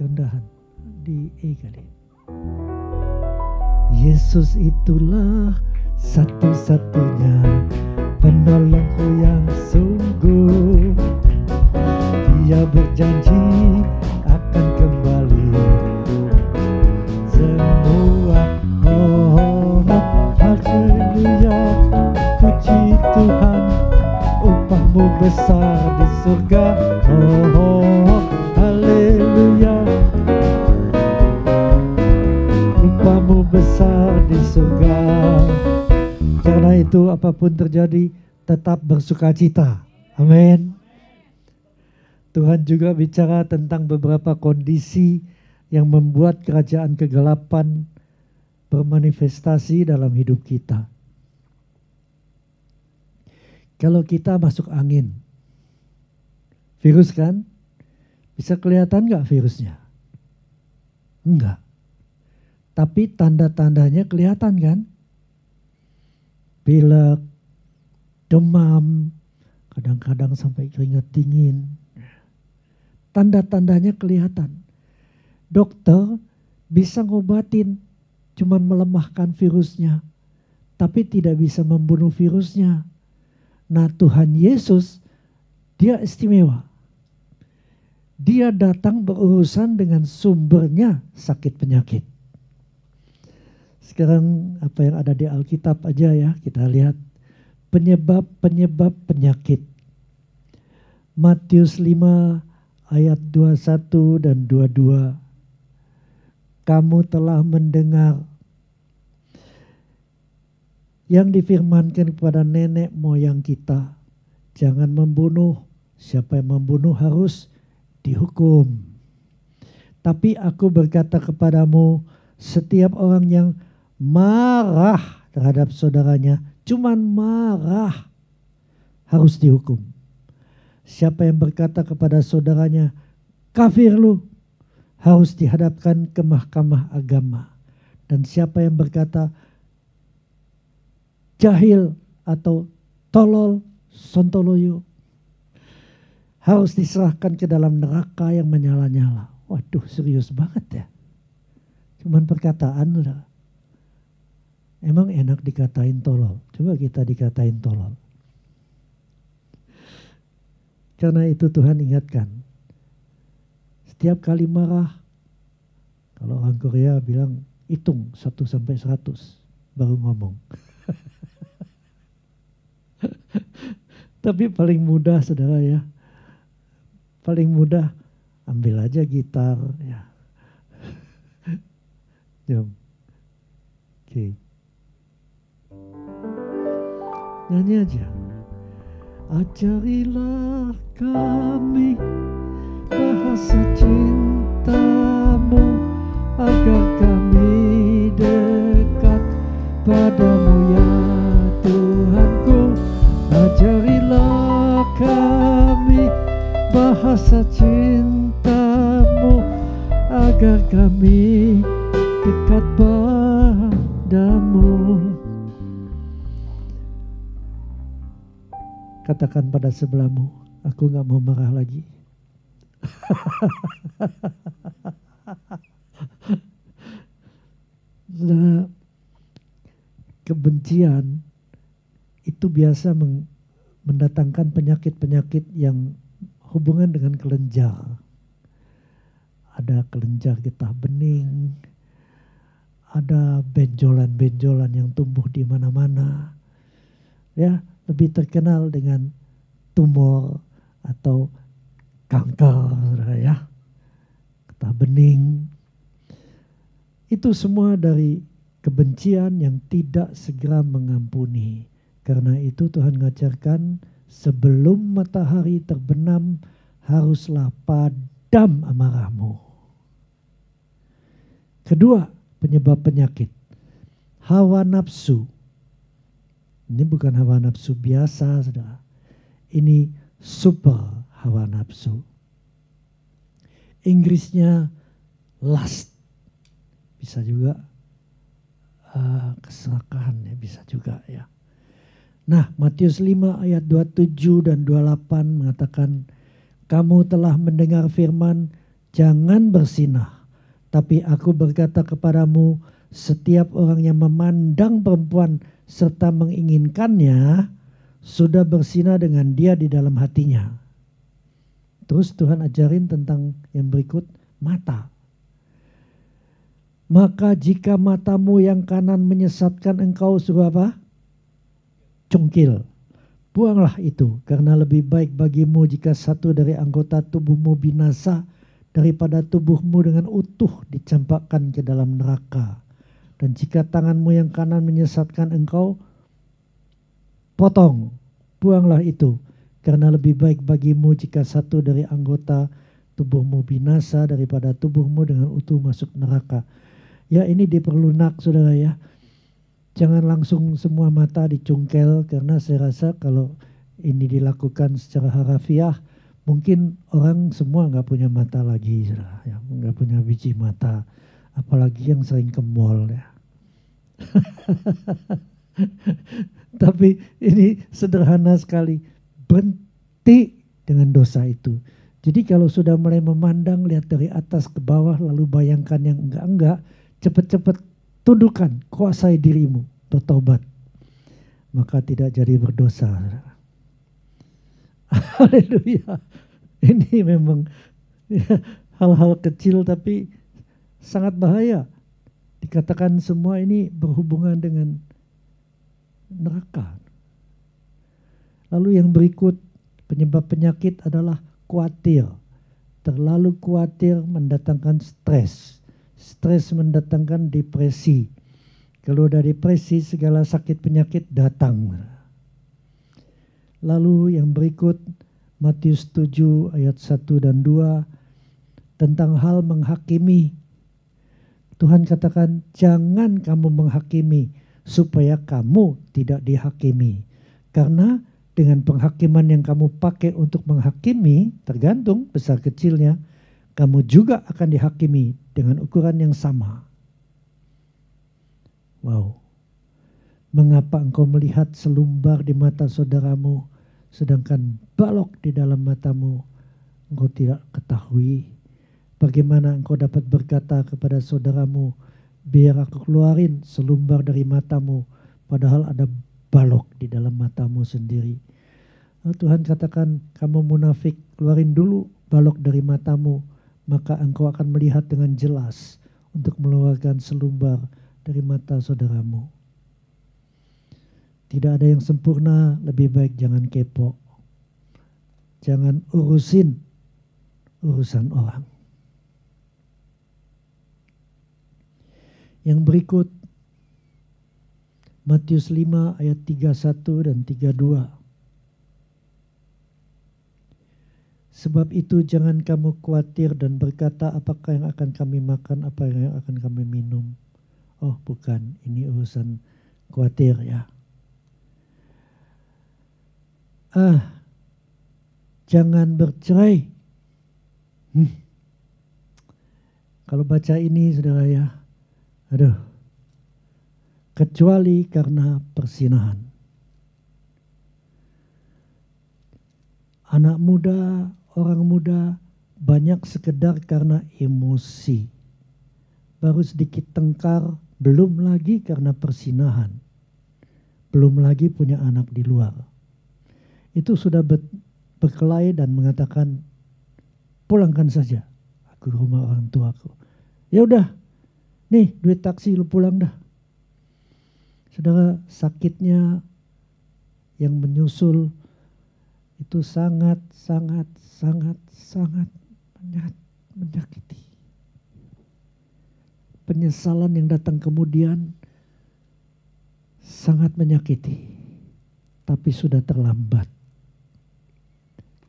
[SPEAKER 5] kerendahan di E kali. Yesus itulah satu-satunya penolongku yang sungguh. Dia berjanji akan kembali semua. Haleluya, puji Tuhan, upahmu besar di surga. Haleluya, upahmu besar di surga. Karena itu apapun terjadi tetap bersukacita. Amin. Tuhan juga bicara tentang beberapa kondisi yang membuat kerajaan kegelapan bermanifestasi dalam hidup kita. Kalau kita masuk angin, virus kan, bisa kelihatan nggak virusnya? Enggak. Tapi tanda-tandanya kelihatan kan? Pilek, demam, kadang-kadang sampai keringat dingin. Tanda-tandanya kelihatan. Dokter bisa ngobatin, cuman melemahkan virusnya, tapi tidak bisa membunuh virusnya. Nah, Tuhan Yesus, dia istimewa. Dia datang berurusan dengan sumbernya sakit penyakit. Sekarang apa yang ada di Alkitab aja ya, kita lihat penyebab-penyebab penyakit. Matius 5 ayat 21 dan 22. Kamu telah mendengar yang difirmankan kepada nenek moyang kita, jangan membunuh, siapa yang membunuh harus dihukum. Tapi aku berkata kepadamu, setiap orang yang marah terhadap saudaranya, cuman marah, harus dihukum. Siapa yang berkata kepada saudaranya, kafir lu, harus dihadapkan ke mahkamah agama. Dan siapa yang berkata, jahil atau tolol, sontoloyo, harus diserahkan ke dalam neraka yang menyala-nyala. Waduh, serius banget ya. Cuman perkataan udah. Emang enak dikatain tolol. Coba kita dikatain tolol. Karena itu Tuhan ingatkan, setiap kali marah, kalau orang Korea bilang hitung 1 sampai 100 baru ngomong. Tapi paling mudah saudara ya, paling mudah ambil aja gitar ya. Jom. Oke. Nyanyi aja. Ajarilah kami bahasa cintamu, agar kami dekat padamu ya Tuhanku. Ajarilah kami bahasa cintamu, agar kami dekat padamu. Katakan pada sebelahmu, aku gak mau marah lagi. Nah, kebencian itu biasa mendatangkan penyakit-penyakit yang hubungan dengan kelenjar. Ada kelenjar getah bening, ada benjolan-benjolan yang tumbuh di mana-mana. Ya, lebih terkenal dengan tumor atau kanker ya, getah bening. Itu semua dari kebencian yang tidak segera mengampuni. Karena itu Tuhan mengajarkan sebelum matahari terbenam haruslah padam amarahmu. Kedua, penyebab penyakit, hawa nafsu. Ini bukan hawa nafsu biasa, saudara. Ini super hawa nafsu. Inggrisnya lust. Bisa juga keserakahan ya, bisa juga ya. Nah, Matius 5 ayat 27 dan 28 mengatakan, kamu telah mendengar firman, jangan bersinah. Tapi aku berkata kepadamu, setiap orang yang memandang perempuan serta menginginkannya, sudah bersinah dengan dia di dalam hatinya. Terus Tuhan ajarin tentang yang berikut, mata. Maka jika matamu yang kanan menyesatkan engkau, suruh apa? Cungkil. Buanglah itu, karena lebih baik bagimu jika satu dari anggota tubuhmu binasa daripada tubuhmu dengan utuh dicampakkan ke dalam neraka. Dan jika tanganmu yang kanan menyesatkan engkau, potong, buanglah itu, karena lebih baik bagimu jika satu dari anggota tubuhmu binasa daripada tubuhmu dengan utuh masuk neraka. Ya, ini diperlunak, saudara ya. Jangan langsung semua mata dicungkel, karena saya rasa kalau ini dilakukan secara harafiah, mungkin orang semua nggak punya mata lagi, saudara, ya, nggak punya biji mata, apalagi yang sering ke mall ya. Tapi ini sederhana sekali, berhenti dengan dosa itu. Jadi kalau sudah mulai memandang, lihat dari atas ke bawah, lalu bayangkan yang enggak-enggak, cepat-cepat tundukkan, kuasai dirimu, bertobat. Maka tidak jadi berdosa. Haleluya. Ini memang ya, hal-hal kecil tapi sangat bahaya. Dikatakan semua ini berhubungan dengan neraka. Lalu yang berikut, penyebab penyakit adalah khawatir. Terlalu khawatir mendatangkan stres. Stres mendatangkan depresi. Kalau udah depresi, segala sakit penyakit datang. Lalu yang berikut, Matius 7 ayat 1 dan 2, tentang hal menghakimi. Tuhan katakan, jangan kamu menghakimi supaya kamu tidak dihakimi. Karena dengan penghakiman yang kamu pakai untuk menghakimi, tergantung besar kecilnya, kamu juga akan dihakimi dengan ukuran yang sama. Wow. Mengapa engkau melihat selumbar di mata saudaramu, sedangkan balok di dalam matamu engkau tidak ketahui? Bagaimana engkau dapat berkata kepada saudaramu, biar aku keluarin selumbar dari matamu, padahal ada balok di dalam matamu sendiri. Oh, Tuhan katakan, kamu munafik, keluarin dulu balok dari matamu, maka engkau akan melihat dengan jelas untuk mengeluarkan selumbar dari mata saudaramu. Tidak ada yang sempurna, lebih baik jangan kepo. Jangan urusin urusan orang. Yang berikut, Matius 5 ayat 31 dan 32. Sebab itu jangan kamu khawatir dan berkata, apakah yang akan kami makan, apa yang akan kami minum. Oh bukan, ini urusan khawatir ya. Jangan bercerai. Kalau baca ini saudara ya, aduh, kecuali karena persinahan. Anak muda, orang muda banyak sekedar karena emosi. Baru sedikit tengkar, belum lagi karena persinahan. Belum lagi punya anak di luar. Itu sudah berkelahi dan mengatakan, pulangkan saja aku ke rumah orang tuaku. Ya udah, nih duit taksi lu pulang dah. Saudara, sakitnya yang menyusul itu sangat menyakiti. Penyesalan yang datang kemudian sangat menyakiti, tapi sudah terlambat.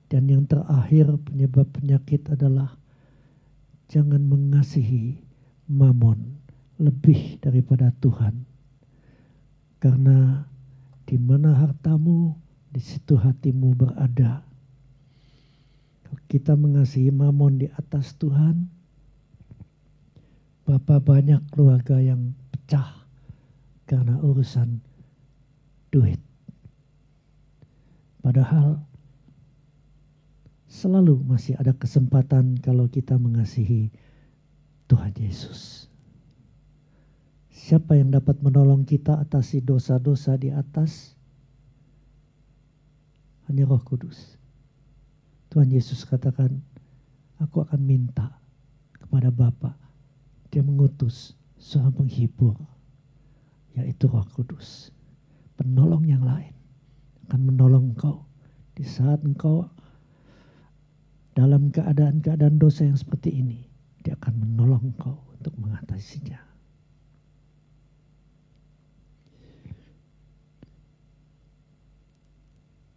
[SPEAKER 5] Dan yang terakhir penyebab penyakit adalah jangan mengasihi mamon lebih daripada Tuhan. Karena di mana hartamu, di situ hatimu berada. Kalau kita mengasihi mamon di atas Tuhan, berapa banyak keluarga yang pecah karena urusan duit. Padahal Selalu masih ada kesempatan kalau kita mengasihi Tuhan Yesus. Siapa yang dapat menolong kita atasi dosa-dosa di atas? Hanya Roh Kudus. Tuhan Yesus katakan, aku akan minta kepada Bapa, dia mengutus seorang penghibur, yaitu Roh Kudus. Penolong yang lain akan menolong engkau di saat engkau dalam keadaan-keadaan dosa yang seperti ini. Dia akan menolong engkau untuk mengatasinya.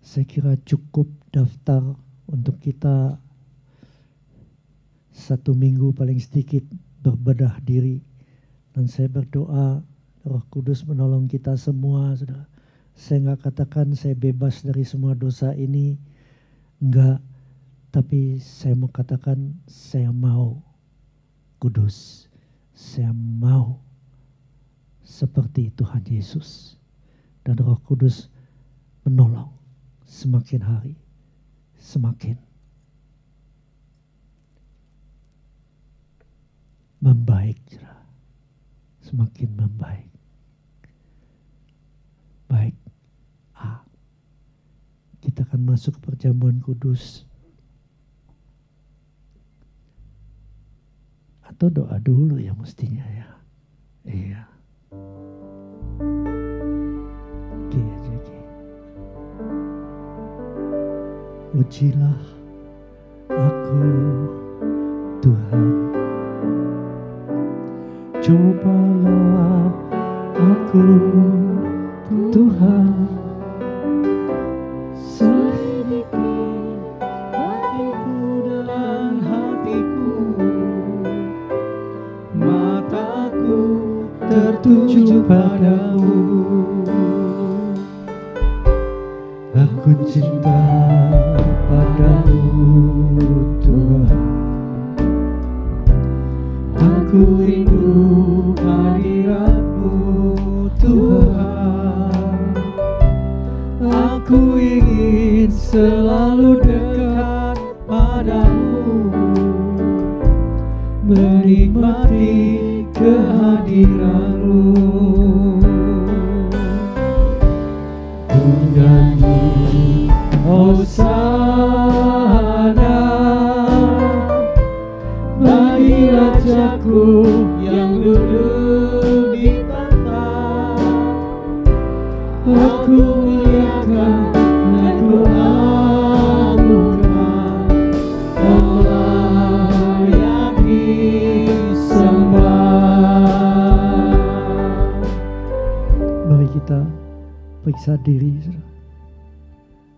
[SPEAKER 5] Saya kira cukup daftar untuk kita 1 minggu paling sedikit berbedah diri. Dan saya berdoa Roh Kudus menolong kita semua. Saudara. Saya nggak katakan saya bebas dari semua dosa ini. Enggak. Tapi saya mau katakan saya mau kudus. Saya mau seperti Tuhan Yesus. Dan Roh Kudus menolong semakin hari semakin membaik. Semakin membaik. Baik. Kita akan masuk ke perjamuan kudus. Atau doa dulu ya mestinya ya. Iya. Oke aja. Ujilah aku Tuhan. Cobalah aku Tuhan. Selidiki hatiku dan hatiku. Mataku tertuju padamu. Aku cinta padamu Tuhan. Aku rindu hadirat-Mu Tuhan. Aku ingin selalu dekat padamu, menikmati kehadiran-Mu. Ku nyanyi Hosana bagi Rajaku yang duduk di tahta. Aku muliakan dan ku agungkan, Kau layak disembah. Mari kita periksa diri.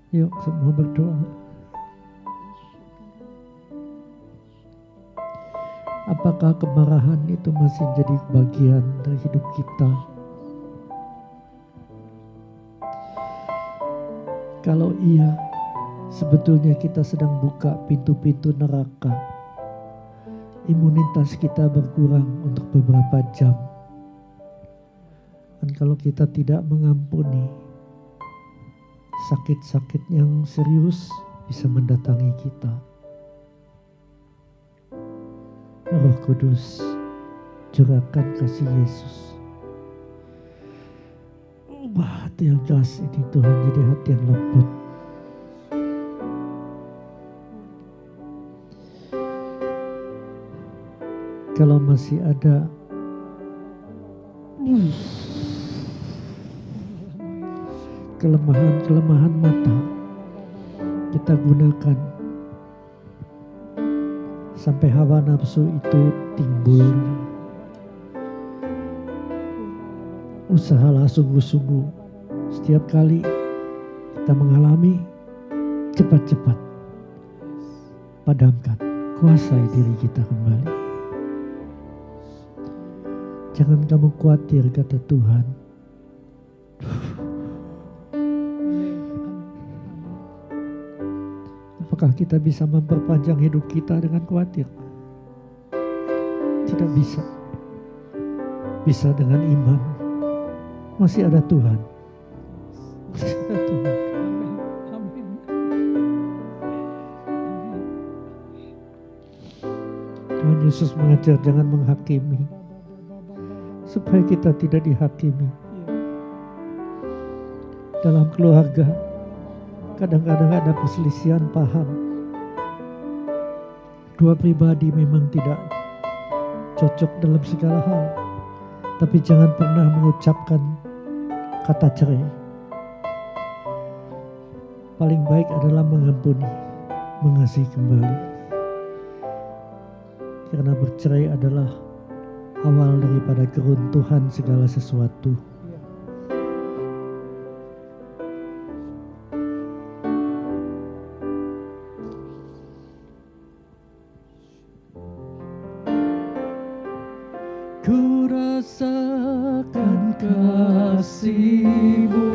[SPEAKER 5] Yuk semua berdoa. Apakah kemarahan itu masih jadi bagian dari hidup kita? Kalau iya, sebetulnya kita sedang buka pintu-pintu neraka. Imunitas kita berkurang untuk beberapa jam. Dan kalau kita tidak mengampuni, sakit-sakit yang serius bisa mendatangi kita. Roh Kudus, curahkan kasih Yesus. Ubah hati yang keras ini Tuhan jadi hati yang lembut. Kalau masih ada kelemahan mata, kita gunakan sampai hawa nafsu itu timbul. Usahalah sungguh-sungguh setiap kali kita mengalami, cepat-cepat padamkan, kuasai diri kita kembali. Jangan kamu khawatir, kata Tuhan. Apakah kita bisa memperpanjang hidup kita dengan khawatir? Tidak bisa. Bisa dengan iman. Masih ada Tuhan. Masih ada Tuhan. Tuhan Yesus mengajar jangan menghakimi, supaya kita tidak dihakimi. Dalam keluarga, kadang-kadang ada perselisihan paham. Dua pribadi memang tidak cocok dalam segala hal, tapi jangan pernah mengucapkan kata cerai. Paling baik adalah mengampuni, mengasihi kembali. Karena bercerai adalah awal daripada keruntuhan segala sesuatu. Ku rasakan kasih-Mu,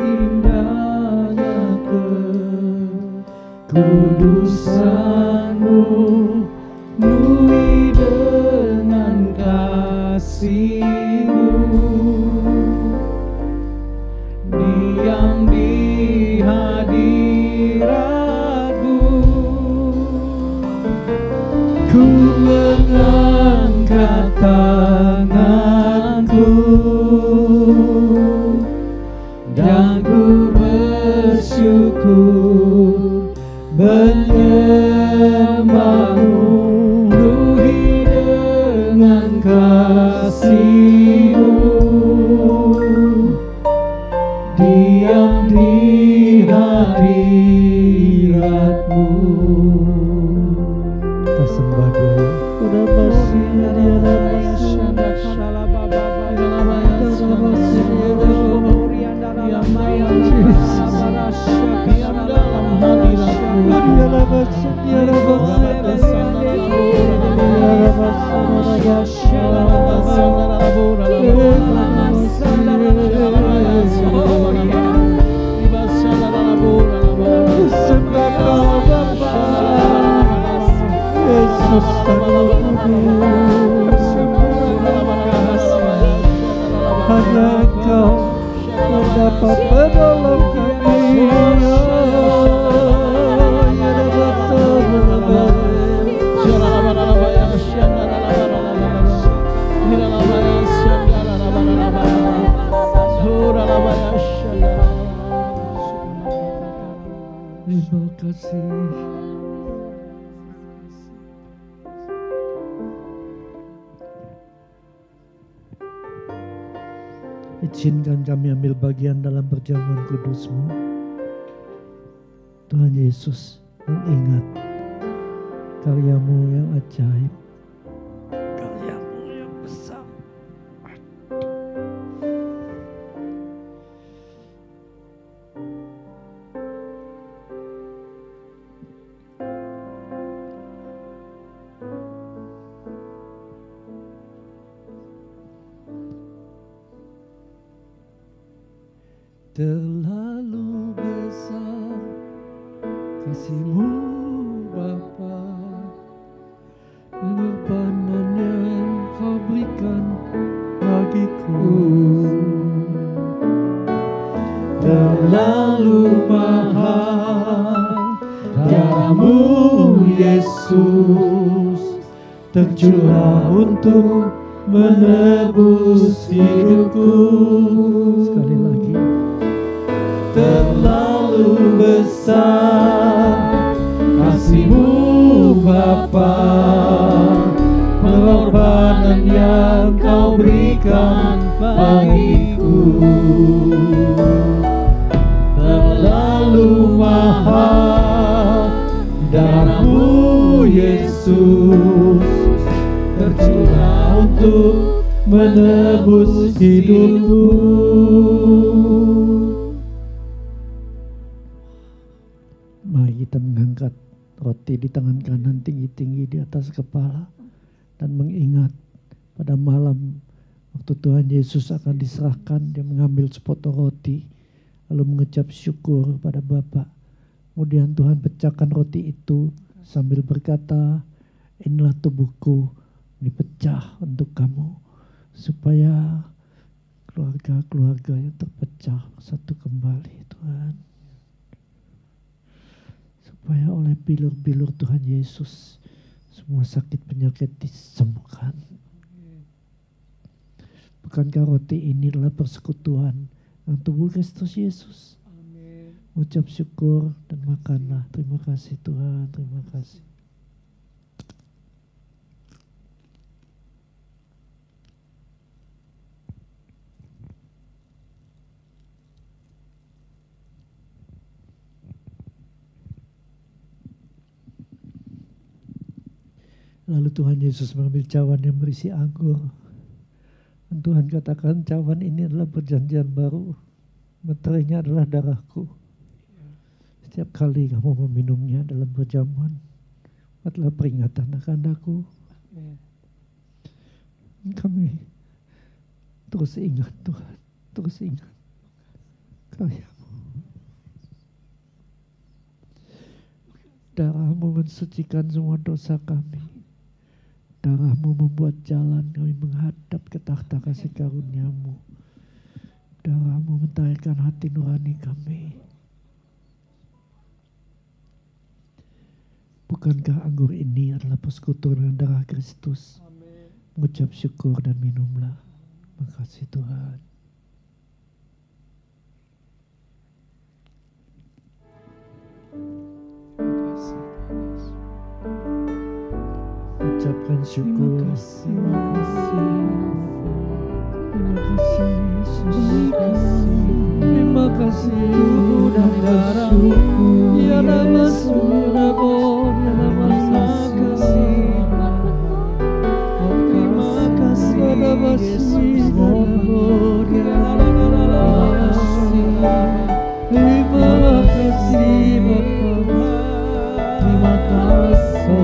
[SPEAKER 5] indahnya kekudusan-Mu, penuhi dengan kasih-Mu, diam di hadirat-Mu. Ku mengangkat tanganku dan ku bersyukur menyembah-Mu, penuhi dengan kasih-Mu, diam di hadirat-Mu. Kita sembah Dia. Hanya Engkau yang dapat menolong kami. Terima kasih. Izinkan kami ambil bagian dalam perjamuan kudus-Mu. Tuhan Yesus, mengingat karya-Mu yang ajaib, karya-Mu yang besar. Terlalu besar kasih-Mu Bapa, pengorbanan yang Kau berikan bagiku. Terlalu mahal darah-Mu Yesus, tercurah untuk menebus hidupku. Sekali lagi. Terlalu besar kasih-Mu Bapa, pengorbanan yang Kau berikan bagiku. Terlalu mahal darah-Mu Yesus, tercurah untuk menebus hidupku. Mari kita mengangkat roti di tangan kanan tinggi-tinggi di atas kepala dan mengingat pada malam waktu Tuhan Yesus akan diserahkan, Dia mengambil sepotong roti lalu mengucap syukur pada Bapa. Kemudian Tuhan pecahkan roti itu sambil berkata, inilah tubuhku dipecah untuk kamu, supaya keluarga-keluarga yang terpecah satu kembali, Tuhan. supaya oleh bilur-bilur Tuhan Yesus semua sakit penyakit disembuhkan. Bukankah roti ini adalah persekutuan yang tubuh Kristus Yesus? Ucap syukur dan makanlah. Terima kasih Tuhan, terima kasih. Lalu Tuhan Yesus mengambil cawan yang berisi anggur. Dan Tuhan katakan, cawan ini adalah perjanjian baru. Meterainya adalah darahku. Setiap kali kamu meminumnya dalam perjamuan, buatlah peringatan akan aku. Kami terus ingat Tuhan, terus ingat karya-Mu. Darah-Mu mensucikan semua dosa kami. Darah-Mu membuat jalan kami menghadap ke takhta kasih karunia-Mu. Darah-Mu mentahirkan hati nurani kami. Bukankah anggur ini adalah persekutuan dengan darah Kristus? Mengucap syukur dan minumlah. Makasih Tuhan. Ucapkan syukur. Terima kasih. Terima kasih Yesus. Terima kasih tubuh dan darah-Mu. Ya nama surabon, ya nama kasih. Terima kasih Yesus. Terima kasih Bapa. Terima kasih.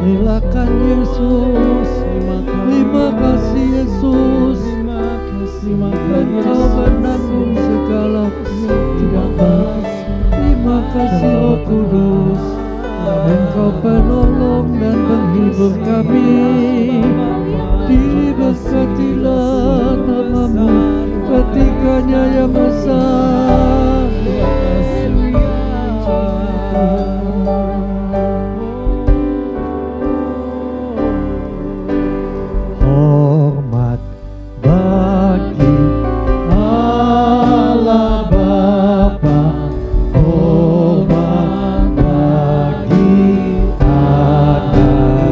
[SPEAKER 5] Relakan Yesus. Terima kasih Yesus. Engkau menanggung segala tidak baik. Terima kasih Roh Kudus. Engkau penolong dan penghibur kami. Diberkatilah nama-Mu ketikanya yang besar. Hormat bagi Allah Bapa, hormat bagi Anaknya,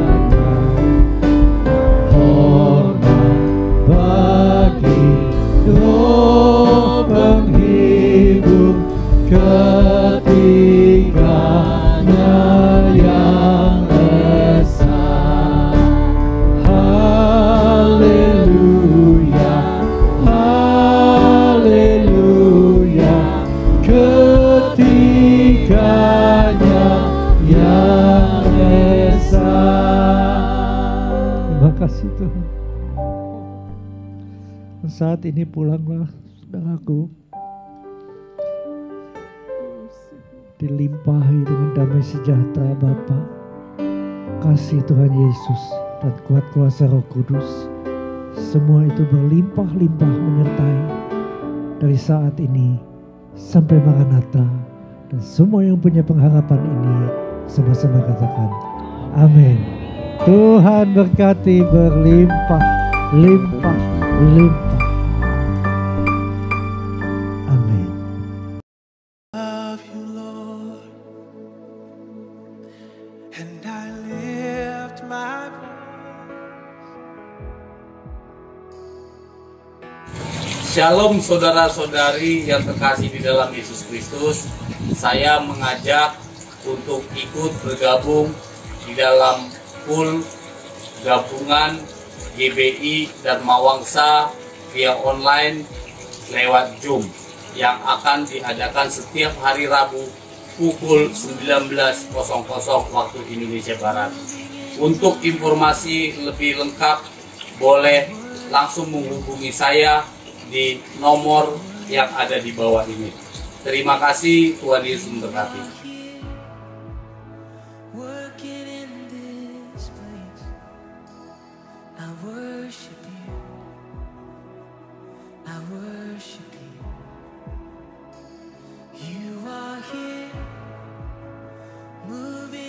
[SPEAKER 5] hormat bagi Roh penghibur ketiganya yang esa. Haleluya, haleluya, ketiganya yang esa. Terima kasih Tuhan. Saat ini pulanglah saudaraku, dilimpahi dengan damai sejahtera Bapa, kasih Tuhan Yesus dan kuat kuasa Roh Kudus. Semua itu berlimpah-limpah menyertai dari saat ini sampai Maranatha. Dan semua yang punya pengharapan ini sama-sama katakan amin. Tuhan berkati berlimpah, limpah, limpah. Amin.
[SPEAKER 1] Love you, Lord, and I lift my
[SPEAKER 6] Shalom saudara-saudari yang terkasih di dalam Yesus Kristus. Saya mengajak untuk ikut bergabung di dalam pool gabungan GBI dan Mawangsa via online lewat Zoom yang akan diadakan setiap hari Rabu pukul 19.00 waktu Indonesia Barat. Untuk informasi lebih lengkap boleh langsung menghubungi saya di nomor yang ada di bawah ini. Terima kasih, Tuhan Yesus memberkati.
[SPEAKER 1] working in this place. I worship you. I worship you. You are here, moving.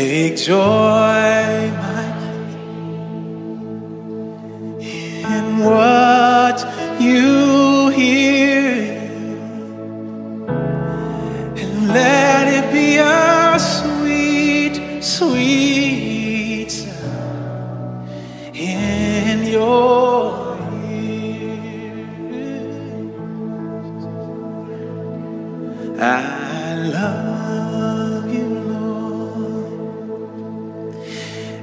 [SPEAKER 1] Take joy, my King, in what you hear, and let it be a sweet, sweet sound in your ear. I love you, Lord,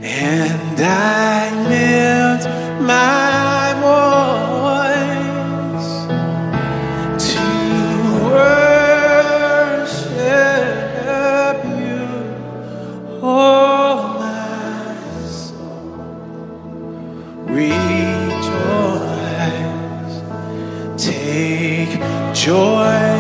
[SPEAKER 1] and I lift my voice to worship you, oh my soul, rejoice, take joy.